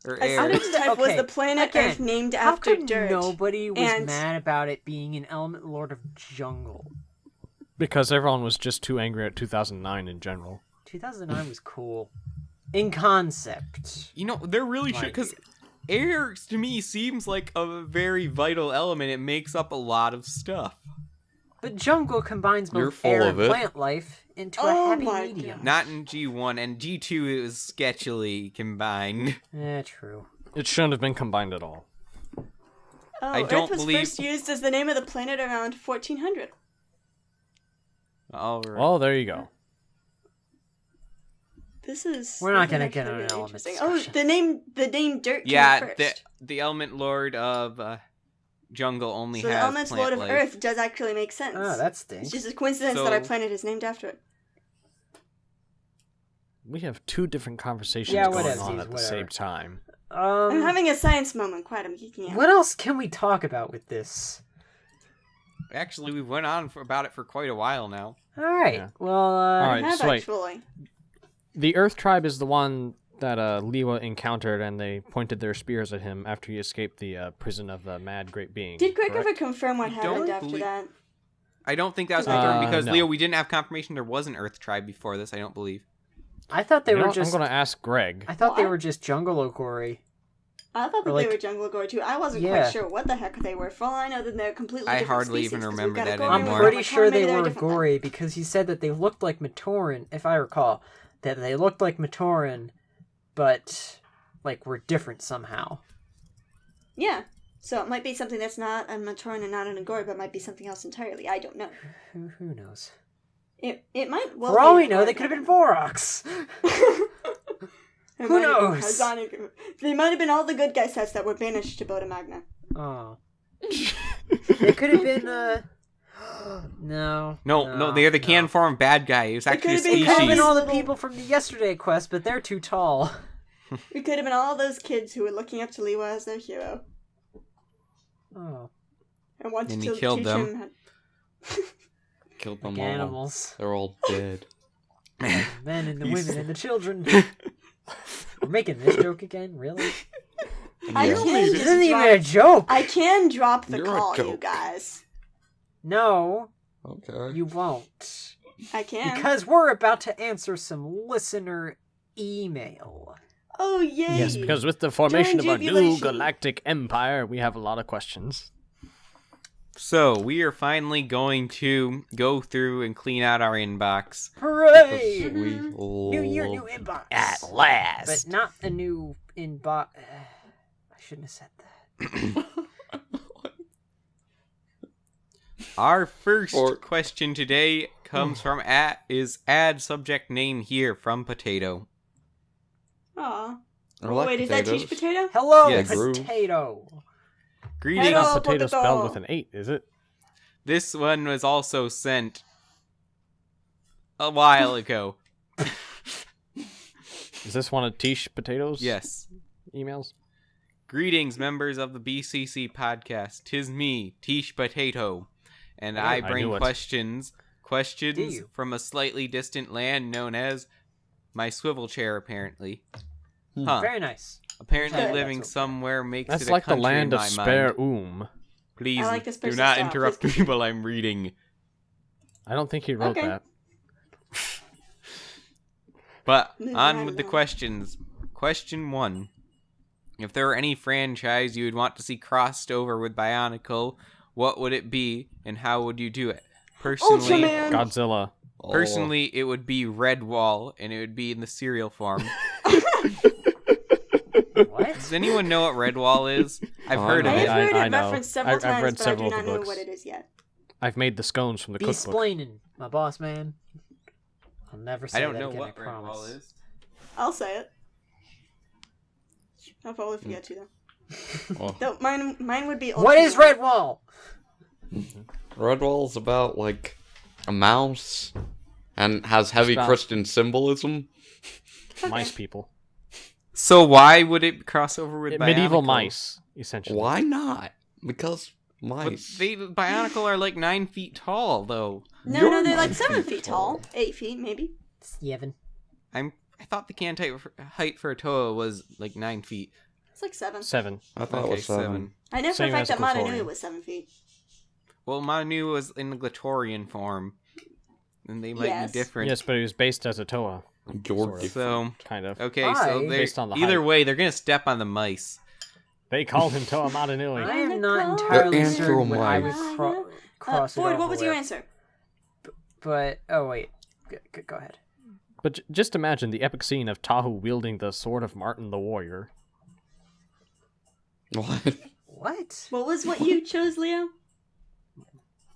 or A air. subject type was Okay, the planet again, Earth named How after come dirt. nobody was and- mad about it being an Element Lord of Jungle? because everyone was just too angry at 2009 in general. 2009 was cool. In concept. You know, there really should, because air to me seems like a very vital element. It makes up a lot of stuff. But jungle combines You're both full air of and it. plant life into Oh a happy my medium. Not in G1 and G2. It was sketchily combined. True. It shouldn't have been combined at all. Oh, I Earth don't was believe- first used as the name of the planet around 1400. All right. Well, there you go. This is. We're not this is gonna get actually on an really element interesting. discussion. Oh, the name Dirt came yeah, first. the Element Lord of Jungle only So the has Elemental plant Lord of life. Earth does actually make sense. Oh, that It's stinks. just a coincidence that our So- planet is named after it. We have two different conversations Yeah, going whatever, on at the whatever. same time. I'm having a science moment. Quite, I'm geeking out. What else can we talk about with this? Actually, we went on about it for quite a while now. All right. Yeah. Well, All I right, have so wait. actually. The Earth Tribe is the one that Liwa encountered, and they pointed their spears at him after he escaped the prison of the mad great being. Did Greg correct? ever confirm what I happened don't after believe- that? I don't think that was confirmed because no. Leo, we didn't have confirmation there was an Earth tribe before this. I don't believe. I thought they You know were what? just. I'm going to ask Greg. I thought they What? were just jungle Okori. I thought that Or, like- they were jungle gore too. I wasn't Yeah. quite sure what the heck they were. For all I know, that they're completely I different hardly species, even 'cause we've remember got a that gore I'm anymore. and pretty a sure Macaw, they maybe they're were different then. gory because he said that they looked like Matoran, if I recall. That they looked like Matoran, but like were different somehow. Yeah. So it might be something that's not a Matoran and not an Agori, but might be something else entirely. I don't know. Who knows? It might well For all be we know, an they Agori. could have been Voroks. Who knows? They might have been all the good guy sets that were banished to Boda Magna. Oh. It could have been, No, they're the can form bad guy. It was actually a could've been It could have been species. all the people from the Yesterday quest, but they're too tall. It could have been all those kids who were looking up to Lewa as their hero. Oh. And wanted And he to killed teach them. him. Killed them Like all. animals. They're all dead. The men and the women and the children. We're making this joke again? Really? I Yeah. can This just isn't even drop- a joke. I can drop the You're a call, you joke. guys. No, Okay. you won't. I can. Because we're about to answer some listener email. Oh, yay! Yes, because with the formation of our new jubilation. galactic empire, we have a lot of questions. So we are finally going to go through and clean out our inbox. Hooray! We New year, new inbox. At last. But not a new inbox. I shouldn't have said that. Our first Or- question today comes from add subject name here from Potato. Aw. I Oh, like wait, is that potatoes. Teach Potato? Hello, Yes. potato. Greetings. Hello. Not potato Potato. spelled with an 8, is it? This one was also sent a while ago. Is this one of Tish Potatoes? Yes. Emails? Greetings, members of the BCC podcast. 'Tis me, Tish Potato, and I I bring knew it. questions Do you? from a slightly distant land known as my swivel chair, apparently. Hmm. Huh. Very nice. Apparently Good. living That's okay. somewhere makes That's it a like the country land in of my Spare mind. Please I like this do person's not style. interrupt Please me while I'm reading. I don't think he wrote Okay. that. But Moving on right with the along. questions. Question 1. If there were any franchise you would want to see crossed over with Bionicle, what would it be and how would you do it? Personally, Ultraman! Godzilla. Oh. personally it would be Redwall and it would be in the cereal form. What? Does anyone know what Redwall is? I've Oh, heard I of have it. heard I it know. referenced several I've times, read but I several do of not the know books. what it is yet. I've made the scones from the Be cookbook. splaining, my boss man. I'll never say I don't that know again, what I promise. Redwall is. I'll say it. I'll probably forget to, though. Oh. No, mine would be Ultraman. What is Redwall? Redwall's about like a mouse and has heavy about- Christian symbolism. Mice people. So why would it cross over with Medieval Bionicle? mice, essentially. Why not? Because But mice. Bionicle are like 9 feet tall, though. No, You're they're like 9 7 feet feet tall. 8 feet, maybe. 7. I thought the can height for a Toa was like 9 feet. It's like 7. 7. I thought it was 7. I know for a Same fact as that Mata Glatorian. Nui was 7 feet. Well, Manu was in the Glatorian form, and they might Yes. be different. Yes, but he was based as a Toa, You're Sort of. So kind of. okay, Why? so Based on the either height. way, they're gonna step on the mice. They called him Toa Matanui. I am not They're entirely anthro certain what I would mice. cross it Ford, over what was your with, answer? But, oh wait. Go ahead. But just imagine the epic scene of Tahu wielding the sword of Martin the Warrior. What? What? What was what you chose, Leo?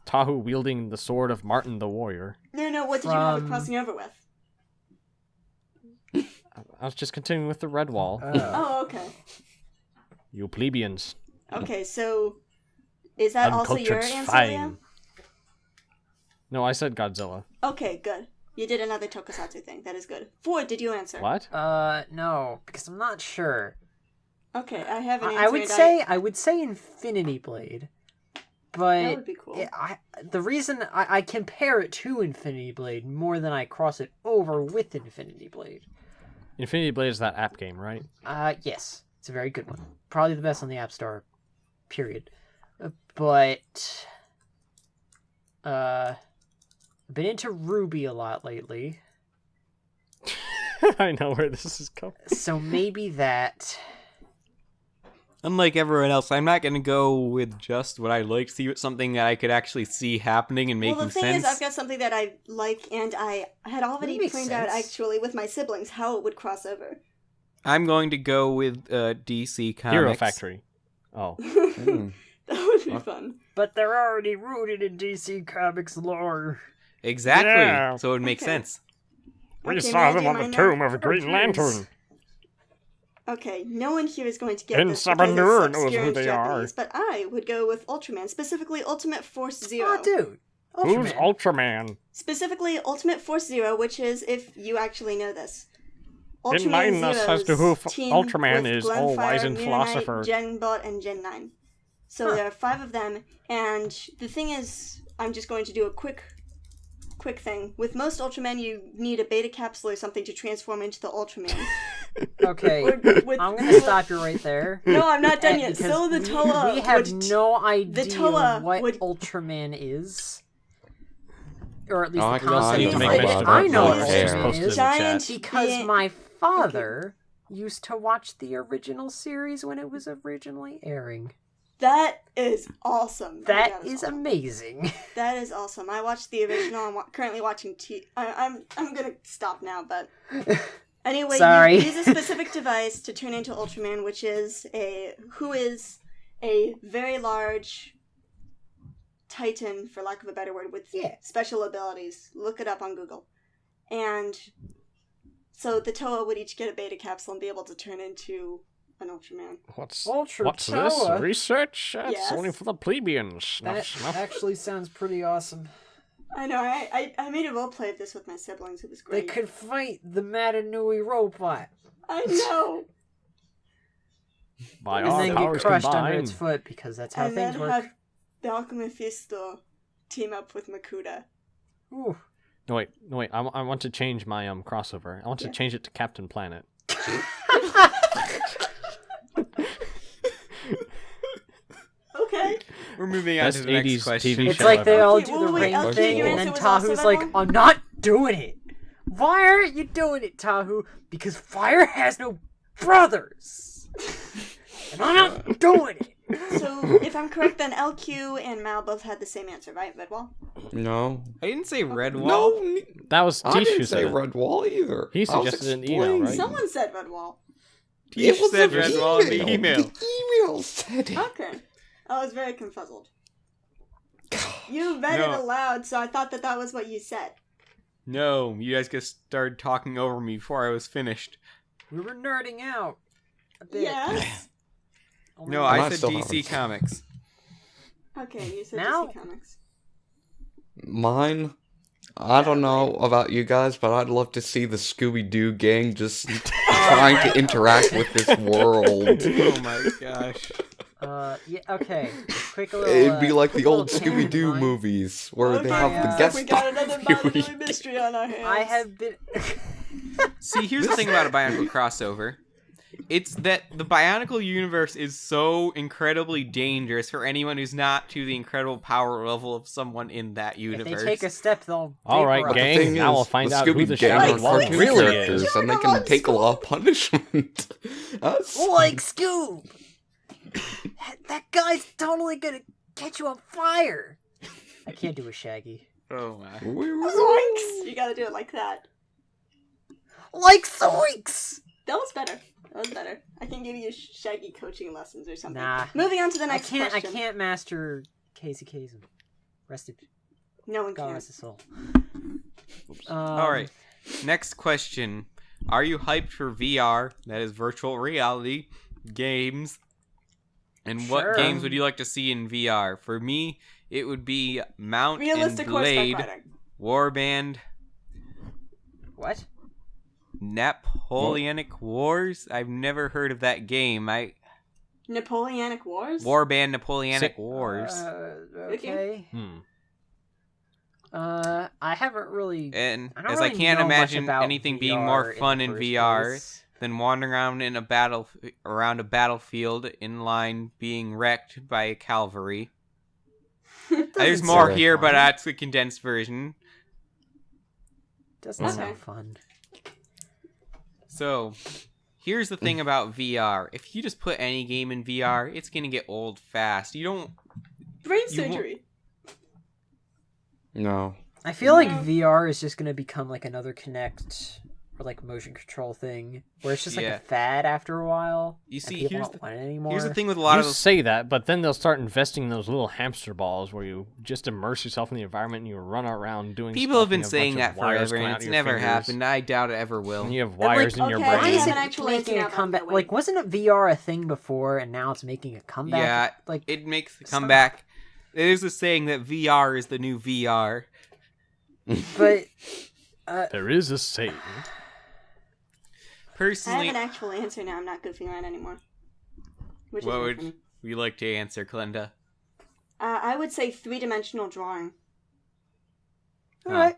Tahu wielding the sword of Martin the Warrior. No, what did you have it From- crossing over with? I was just continuing with the red wall. Oh, okay. You plebeians. Okay, so is that also your Uncultured's answer, fine. Leo? No, I said Godzilla. Okay, good. You did another tokusatsu thing. That is good. Ford, did you answer? What? No, because I'm not sure. Okay, I have an answer. I would say Infinity Blade, but That would be cool. the reason I compare it to Infinity Blade more than I cross it over with Infinity Blade. Infinity Blade is that app game, right? Yes, it's a very good one. Probably the best on the App Store, period. But I've been into Ruby a lot lately, I know where this is going. so maybe that. Unlike everyone else, I'm not gonna go with just what I like to see, but something that I could actually see happening and making Well, the thing sense. is, I've got something that I like, and I had already That makes planned out sense. actually with my siblings how it would cross over. I'm going to go with DC Comics. Hero Factory. Oh. Hmm. That would be fun. But they're already rooted in DC Comics lore. Exactly. Yeah. So it would make Okay. sense. We Okay, saw may I them do on the mine now? tomb of a Green please. Lantern. Okay, no one here is going to get And this someone because newer it's knows obscure who and they are. Japanese, but I would go with Ultraman, specifically Ultimate Force Zero. Oh, dude. Who's Ultraman. Ultraman? Specifically Ultimate Force Zero, which is, if you actually know this, Enlighten us as to who team Ultraman with is, Glenfire, all-wise and Meta philosopher. Knight, Genbot, and Gen 9. So there are 5 of them, and the thing is, I'm just going to do a quick thing. With most Ultramen, you need a beta capsule or something to transform into the Ultraman. Okay, With- I'm gonna stop you right there. No, I'm not done yet. Because So the Toa we have would- no idea Toa what would- Ultraman is. Or at least I the concept kinda of make it. mention of I it. know what Just Ultraman post it in is. the Giant chat. Because being- my father used to watch the original series when it was originally airing. That is awesome. That is awesome. amazing. That is awesome. I watched the original. I'm currently watching I'm gonna stop now, but anyway, Sorry. you use a specific device to turn into Ultraman, which is a very large Titan, for lack of a better word, with special abilities. Look it up on Google. And so the Toa would each get a beta capsule and be able to turn into an Ultraman. What's Ultra this? Toa? Research? That's Yes. only for the plebeians. That Snuff, snuff. actually sounds pretty awesome. I know. I made a roleplay of this with my siblings. It was They great. could fight the Matanui robot. I know. By And our then get powers crushed under its combined. foot, because that's how And things then work. have Balcom Mephisto team up with Makuta. Ooh. No wait. I want to change my crossover. I want to change it to Captain Planet. Okay. We're moving on Best to the next 80s question. TV It's show like they ever. all Okay, do well, the wait, ring okay, thing, your and answer then was Tahu's also like, that I'm not doing it. Why aren't you doing it, Tahu? Because Fire has no brothers. And I'm not doing it. So, if I'm correct, then LQ and Mal both had the same answer, right, Redwall? No. I didn't say Redwall. No, That was I Tish who didn't say said it. red wall either. He I was suggested an email, explaining. right? Someone said Redwall. Tish said the Redwall in the email. The email said it. Okay. I was very confuzzled. You read it No. aloud, so I thought that was what you said. No, you guys just started talking over me before I was finished. We were nerding out a bit. Yes. No, And I I said still DC haven't. Comics. Okay, you said Now- DC Comics. Mine? I don't know about you guys, but I'd love to see the Scooby-Doo gang just trying to interact with this world. Oh my gosh. Yeah, okay. Quick little, It'd be like the quick old little tangent Scooby-Doo line. movies where Okay, they have yeah. the so guest we got another star every Bionicle mystery on our hands. I have been... See, here's the thing about a Bionicle crossover. It's that the Bionicle universe is so incredibly dangerous for anyone who's not to the incredible power level of someone in that If universe. they take a step, they'll All right, vaporize. gang. The thing now is, we'll find the out who Scooby the gang Shadow are Lord cartoon really characters, is. and they can take a lot of punishment. That's... Like Scoob! That guy's totally gonna catch you on fire! I can't do a Shaggy. Oh my. Zoinks! You gotta do it like that. Like Zoinks! That was better. That was better. I can give you Shaggy coaching lessons or something. Nah. Moving on to the I next can't question. master Casey Kasem. Rest in No one God can. rest his soul. Alright. Next question. Are you hyped for VR, that is virtual reality, games? And Sure. what games would you like to see in VR? For me, it would be Mount Realistic and horseback Blade, riding. Warband, What? Napoleonic Wars. I've never heard of that game. Napoleonic Wars? Warband Napoleonic Wars. Okay. I haven't really... And I don't as really I can't know much imagine about anything being VR more in fun the in first VR place. than wandering around in around a battlefield in line being wrecked by a cavalry. There's Doesn't more sound here, fun. but that's the condensed version. Doesn't Okay. sound fun. So, here's the thing about VR. If you just put any game in VR, it's gonna get old fast. You don't... Brain You won't- surgery. No. I feel like No. VR is just going to become like another Kinect or like motion control thing, where it's just like Yeah. a fad after a while. You see, and people here's don't want it anymore. Here's the thing with a lot You of those. say that, but then they'll start investing in those little hamster balls where you just immerse yourself in the environment and you run around doing People stuff have been and you saying a bunch that of wires forever, coming and out it's your never fingers, happened. I doubt it ever will. And you have like, wires in your okay, Why brain. is have it an actual making answer a now, comeback? by the way. Like, wasn't it VR a thing before, and now it's making a comeback? Yeah, like it makes the stop. comeback. There's a saying that VR is the new VR. But There is a saying. I Personally, have an actual answer now. I'm not goofing around anymore. Which is what very would funny. you like to answer, Glenda? I would say 3-dimensional drawing. alright.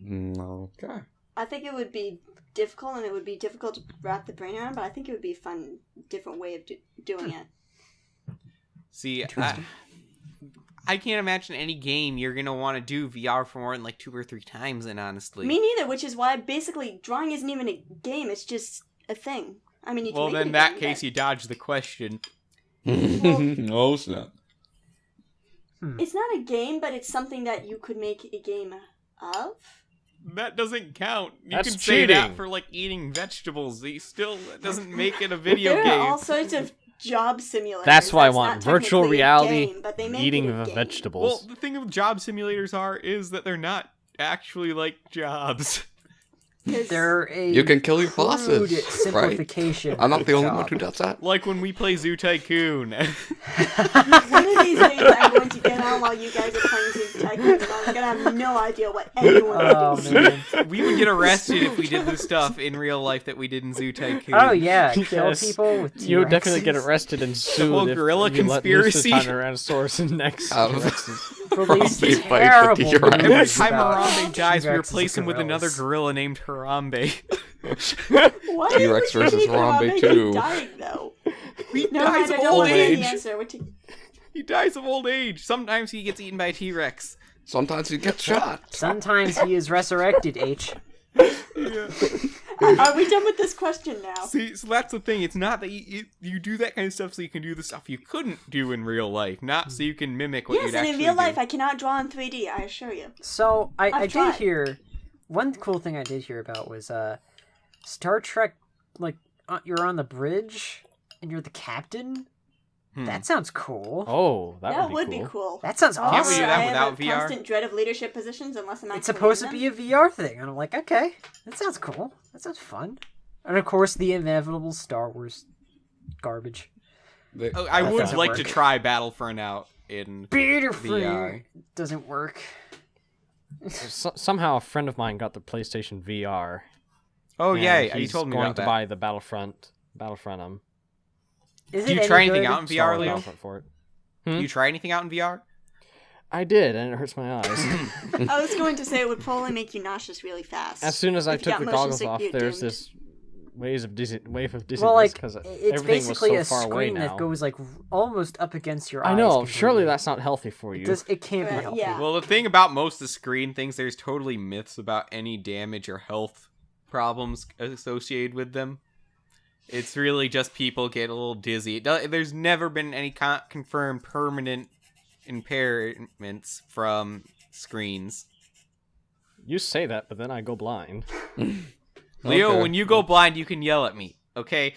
Okay. I think it would be difficult, and it would be difficult to wrap the brain around, but I think it would be a fun, different way of doing it. See, Interesting. I can't imagine any game you're gonna want to do VR for more than like 2 or 3 times. And honestly, Me neither, which is why basically drawing isn't even a game, it's just a thing. I mean, you can well, make then it in a that game, case, but you dodge the question. Oh snap! it's not a game, but it's something that you could make a game of. That doesn't count. You That's can say that cheating. for like eating vegetables. That doesn't make it a video There game. are all sorts of job simulators. That's why I not want virtual technically a reality game, but they make eating it a the game. vegetables. Well, the thing with job simulators is that they're not actually like jobs. 'Cause They're a You can kill your crude bosses, right? simplification. I'm not the only job. one who does that. Like when we play Zoo Tycoon. One of these days, I'm going to get on while you guys are playing Zoo Tycoon, and I'm gonna have no idea what anyone Oh is doing. man. We would get arrested if we did the stuff in real life that we did in Zoo Tycoon. Oh yeah, kill Yes. people with You would definitely get T-Rexes. arrested and sued whole if gorilla you let loose conspiracy. the Tyrannosaurus and next T-Rexes. For these Harambe fight the terrible T-Rex. Every movies time about Harambe dies, we T-Rexes replace him with and another gorillas. gorilla named Harambe. What T-Rex is the versus technique of Harambe Harambe 2. dying, though? He No, dies I of don't old want to know the age. answer. He dies of old age. Sometimes he gets eaten by a T-Rex. Sometimes you get shot. Sometimes he is resurrected, H. Are we done with this question now? See, so that's the thing. It's not that you do that kind of stuff so you can do the stuff you couldn't do in real life, not so you can mimic what Yes, you'd and actually in real do. life, I cannot draw in 3D, I assure you. So I I've did tried. hear one cool thing I did hear about was Star Trek. Like you're on the bridge and you're the captain. That sounds cool. Oh, that That would be would cool. be cool. That sounds However, Can't we do awesome. that I have without a VR? constant dread of leadership positions unless I'm actually It's supposed to in be them. a VR thing, and I'm like, okay, that sounds cool. That sounds fun. And of course, the inevitable Star Wars garbage. Oh, I That would doesn't like to work. try Battlefront out in Beautiful. VR. Doesn't work. Somehow a friend of mine got the PlayStation VR. Oh and yeah, you he's told me going about to that. buy the Battlefront. Is Do you it try any anything good? out in VR, Oh, Leo? Battlefront for it. Do you try anything out in VR? I did, and it hurts my eyes. I was going to say it would probably make you nauseous really fast. As soon as I If you took got the motion goggles sick, off, you're there's doomed. this wave of dizziness Well, like because it's everything was basically so a far away screen now. that goes like almost up against your eyes. I know. completely. Surely that's not healthy for you. It can't be Right, healthy. yeah. Well, the thing about most of the screen things, there's totally myths about any damage or health problems associated with them. It's really just people get a little dizzy. There's never been any confirmed permanent impairments from screens. You say that, but then I go blind. Leo, Okay. when you go blind, you can yell at me, okay?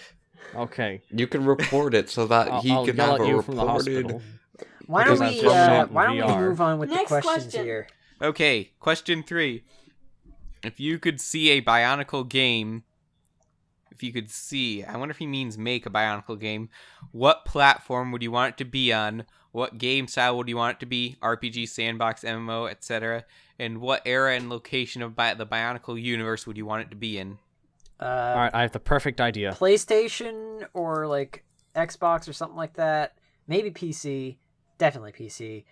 Okay. You can report it so that I'll he can yell have at a you from the reported. hospital. Why don't Because I've we? just shot in Why don't we VR. move on with Next the questions question. here? Okay, question 3. If you could see a Bionicle game, I wonder if he means make a Bionicle game, what platform would you want it to be on? What game style would you want it to be? RPG, sandbox, MMO, etc. And what era and location of the Bionicle universe would you want it to be in? All right, I have the perfect idea. PlayStation or like Xbox or something like that. Maybe PC. Definitely PC.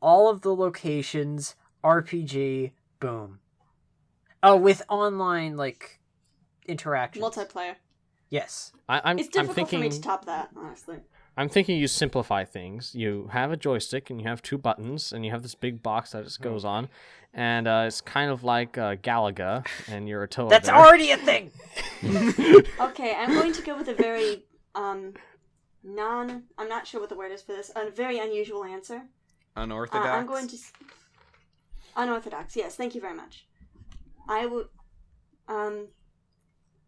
All of the locations, RPG, boom. Oh, with online like interactions. Multiplayer. Yes. I'm It's difficult thinking. for me to top that, honestly. I'm thinking you simplify things. You have a joystick and you have 2 buttons and you have this big box that just goes on, and it's kind of like Galaga, and you're a toad. That's there. already a thing. Okay, I'm going to go with a very, I'm not sure what the word is for this, a very unusual answer. Unorthodox? I'm going to... Unorthodox, yes, thank you very much. I would...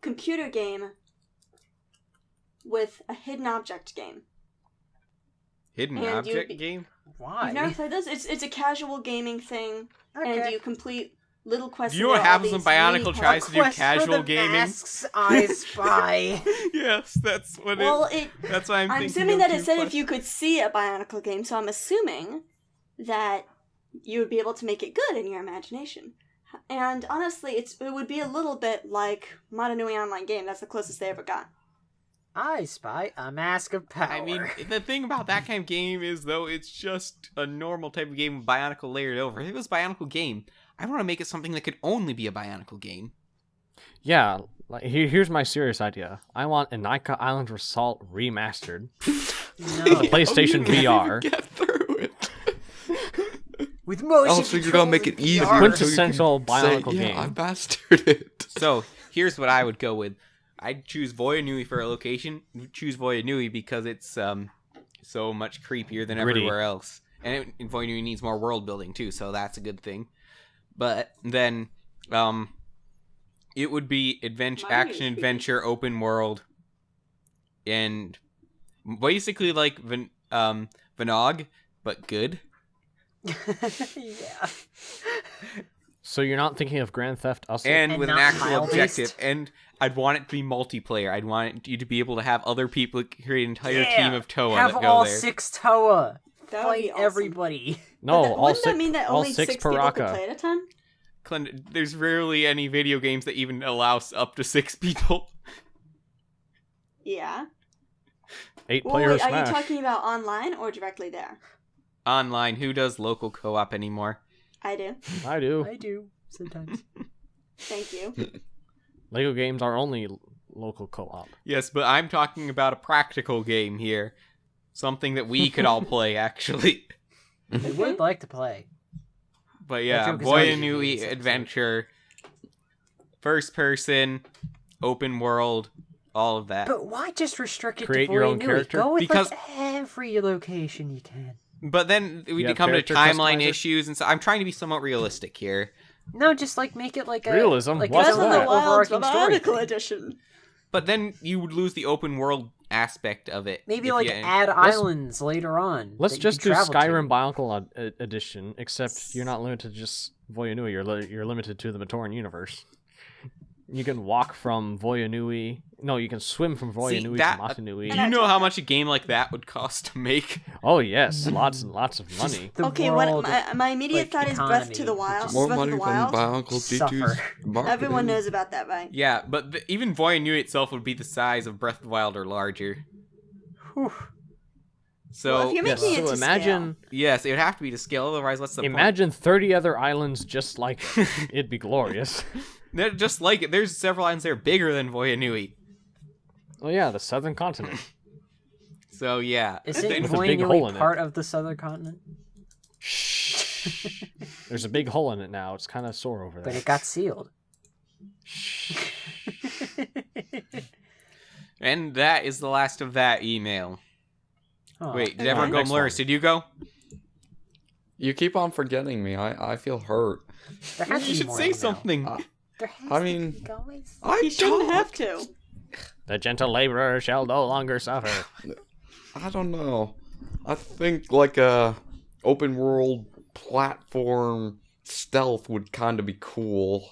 computer game with a hidden object game. Hidden And object game? Why? You've never played this? It's a casual gaming thing, and you complete little quests. You know what happens when Bionicle tries to do casual gaming? Masks, I Spy. Yes, that's what that's why I'm thinking. Assuming of that it two said if questions. you could see a Bionicle game, so I'm assuming that you would be able to make it good in your imagination. And honestly, it would be a little bit like Motonui Online game. That's the closest they ever got. I Spy, a Mask of Power. I mean, the thing about that kind of game is, though, it's just a normal type of game with Bionicle layered over. If it was a Bionicle game, I want to make it something that could only be a Bionicle game. Yeah, like, here's my serious idea. I want Enika Island Assault remastered. No. PlayStation VR. Get through it. With motion So you're gonna make it controls easier. and VR. Quintessential so you can Bionicle say, game. Yeah, I mastered it. So, here's what I would go with. I'd choose Voyanui for a location. Choose Voyanui because it's so much creepier than Gritty. everywhere else. And Voyanui needs more world building, too, so that's a good thing. But then, it would be action adventure open world, and basically like Vanog, but good. Yeah. So you're not thinking of Grand Theft Auto? And with an not actual tile-based? objective. And I'd want it to be multiplayer. I'd want you to be able to have other people create an entire team of Toa Have that go all there. 6 Toa. That would be Fight awesome. everybody. No, But all wouldn't six. that mean that all only six people could Paraka. play at a time? Clint, there's rarely any video games that even allow up to 6 people. Yeah. 8 Well, player wait, Smash. are you talking about online or directly there? Online, who does local co-op anymore? I do. I do. I do, sometimes. Thank you. Lego games are only local co-op. Yes, but I'm talking about a practical game here. Something that we could all play, actually. I would like to play. But yeah, joke is already made, Voyanui so- adventure, first person, open world, all of that. But why just restrict it Create to your own Voyanui? character? Go with Because- like every location you can. But then we You have come to character timeline customizer? issues, and so I'm trying to be somewhat realistic here. No, just like make it like a Realism? Like What's its Breath own of the that? Wild's overarching story Bionicle thing. Edition. But then you would lose the open world aspect of it. Maybe if like you- add islands later on. Let's that you just can do travel Skyrim to. Bionicle edition, except you're not limited to just Voyanui. You're limited to the Matoran universe. You can walk from Voyanui. No, you can swim from Voyanui that- to Motunui. Do you know how much a game like that would cost to make? Oh yes, lots and lots of money. The Okay, world, my immediate like, thought is Breath to the economy, Wild. which is More Breath of money the than Wild. Bionicle Suffer. D2's marketing. Everyone knows about that, right? Yeah, but even Voyanui itself would be the size of Breath of the Wild or larger. Whew. So Well, if you're Yes, making it so to imagine yes, it would have to be to scale. Otherwise, what's the imagine 30 other islands just like it. It'd be glorious. point? They're just like it. There's several islands there bigger than Voyanui. Oh yeah, the southern continent. So yeah, Isn't There's a big hole in Voyanui it. part of the southern continent? Shh. There's a big hole in it now. It's kind of sore over But there. it got sealed. and that is the last of that email. Oh. Wait, did Okay. everyone go? Next Mluris, one. did you go? You keep on forgetting me. I feel hurt. There has to You be should more say email. something. There has I to mean- be, guys. I You shouldn't have talked. to. The gentle laborer shall no longer suffer. I don't know. I think like a open world platform stealth would kind of be cool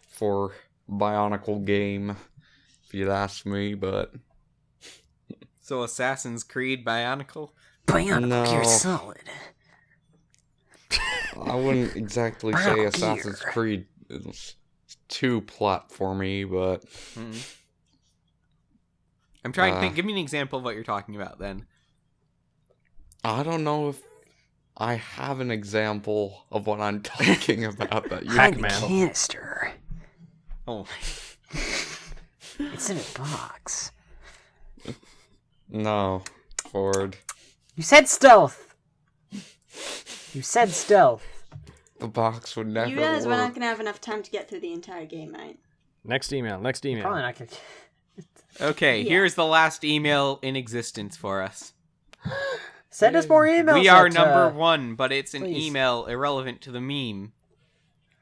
for Bionicle game, if you'd ask me. But So Assassin's Creed Bionicle. Bionicle No. Gear Solid. I wouldn't exactly say Bionicle Assassin's Gear. Creed is too platformy, but I'm trying to Uh, think. Give me an example of what you're talking about, then. I don't know if I have an example of what I'm talking about that you Find the Pac-Man. canister. Oh, It's in a box. No, Ford. You said stealth. You said stealth. The box would never You guys were work. not gonna have enough time to get through the entire game, right? Next email. Probably not gonna. okay. Yeah. Here's the last email in existence for us. Send us more emails. We are at, number one, but it's an please. email irrelevant to the meme.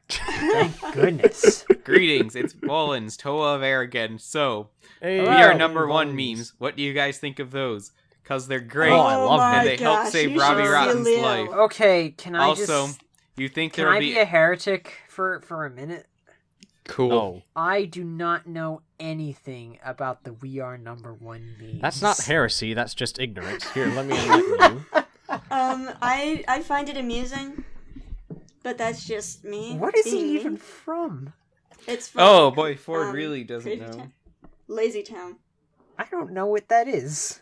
Thank goodness. Greetings, it's Mullins, Toa of Air again. So, Hey, we Hello. are number one memes. What do you guys think of those? Because they're great. Oh, I love my and they help gosh, save you Robbie should see Rotten's Leo. life. Okay, can I Also, just... you think Can there'll I be... be a heretic for a minute? Cool. Oh, I do not know anything about the We Are Number One memes. that's not heresy. That's just ignorance. Here, let me enlighten you. I find it amusing, but that's just me. What is it being even me. from? It's from, Oh, boy, Ford really doesn't Crazy know. Town. Lazy Town. I don't know what that is.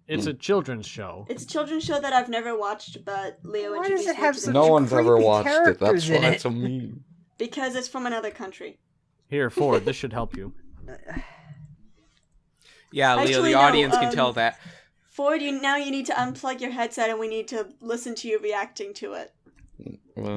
It's a children's show. It's a children's show that I've never watched, but Leo Why does introduced it me have to such it No one's ever creepy watched it. That's characters in why it. it's a meme. because it's from another country. Here, Ford, this should help you. Yeah, Leo, Actually, the no, audience can tell that. Ford, you need to unplug your headset and we need to listen to you reacting to it. Well,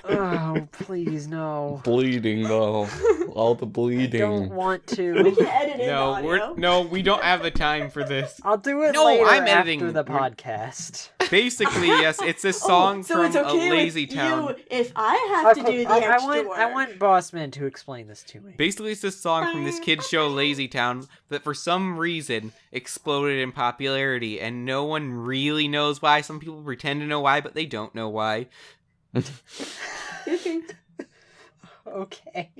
Oh, please, no. bleeding though. All the I bleeding. don't want We to. can edit in the audio. We don't have the time for this. I'll do it No, later I'm after editing. the We're- podcast. Basically, yes, it's a song so from it's okay a lazy with town. You if I have to do the extra work. I want Bossman to explain this to me. Basically, it's a song from this kid's show, Lazy Town, that for some reason exploded in popularity, and no one really knows why. Some people pretend to know why, but they don't know why. Okay.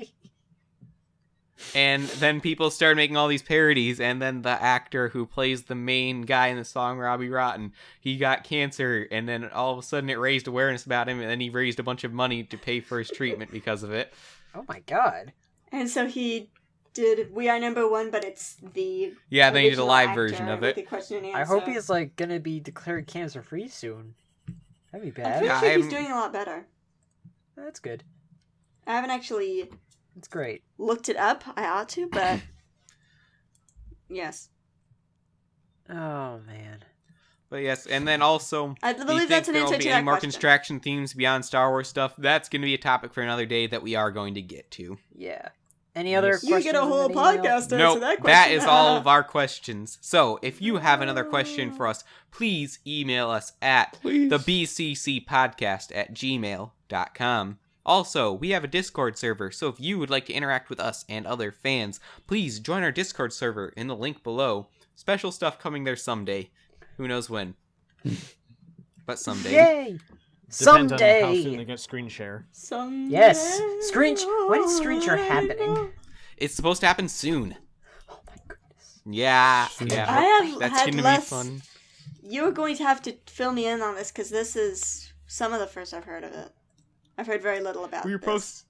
And then people started making all these parodies, and then the actor who plays the main guy in the song, Robbie Rotten, he got cancer, and then all of a sudden it raised awareness about him, and then he raised a bunch of money to pay for his treatment because of it. Oh my god. And so he did We Are Number One, but it's the Yeah, then he did a original live actor version of with it. the question and I answer. hope he's like gonna be declared cancer free soon. That'd be I'm bad. pretty Yeah, sure I he's haven't- doing a lot better. That's good. I haven't actually That's great. looked it up. I ought to, but yes, Oh man. But yes, and then also, I do you believe think that's an there will answer be to any that more question. construction themes beyond Star Wars stuff? That's going to be a topic for another day that we are going to get to. Yeah. Any other Yes. questions? You get a in whole the email? podcast to No, answer that question. that is all of our questions. So, if you have another question for us, please email us at Please. thebccpodcast@gmail.com. Also, we have a Discord server, so if you would like to interact with us and other fans, please join our Discord server in the link below. Special stuff coming there someday. Who knows when? But someday. Yay! Depends on how soon they Someday. get screen share. Someday. Yes. When is screen share happening? It's supposed to happen soon. Oh my goodness. Yeah. I have That's had going to be less. fun. You're going to have to fill me in on this because this is some of the first I've heard of it. I've heard very little about We this. post.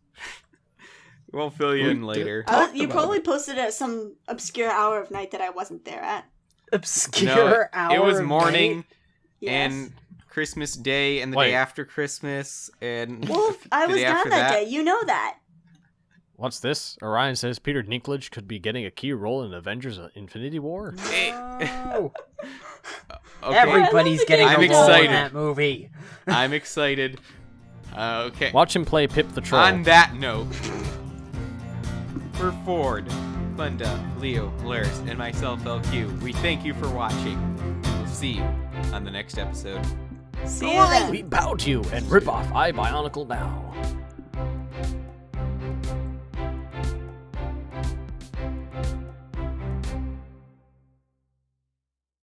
We'll fill you in later. You about probably posted it at some obscure hour of night that I wasn't there at. Obscure hour. it was of morning night? Yes. and Christmas Day and the Wait. day after Christmas and Well, I the was day gone after that day. You know that. What's this? Orion says Peter Dinklage could be getting a key role in Avengers Infinity War. Oh. Okay, Everybody's getting I'm a role excited. in that movie. I'm excited. Okay. Watch him play Pip the Troll. On that note, for Ford, Glenda, Leo, Laris, and myself, LQ, we thank you for watching. We'll see you on the next episode. See you then. We bow to you and rip off I Bionicle now.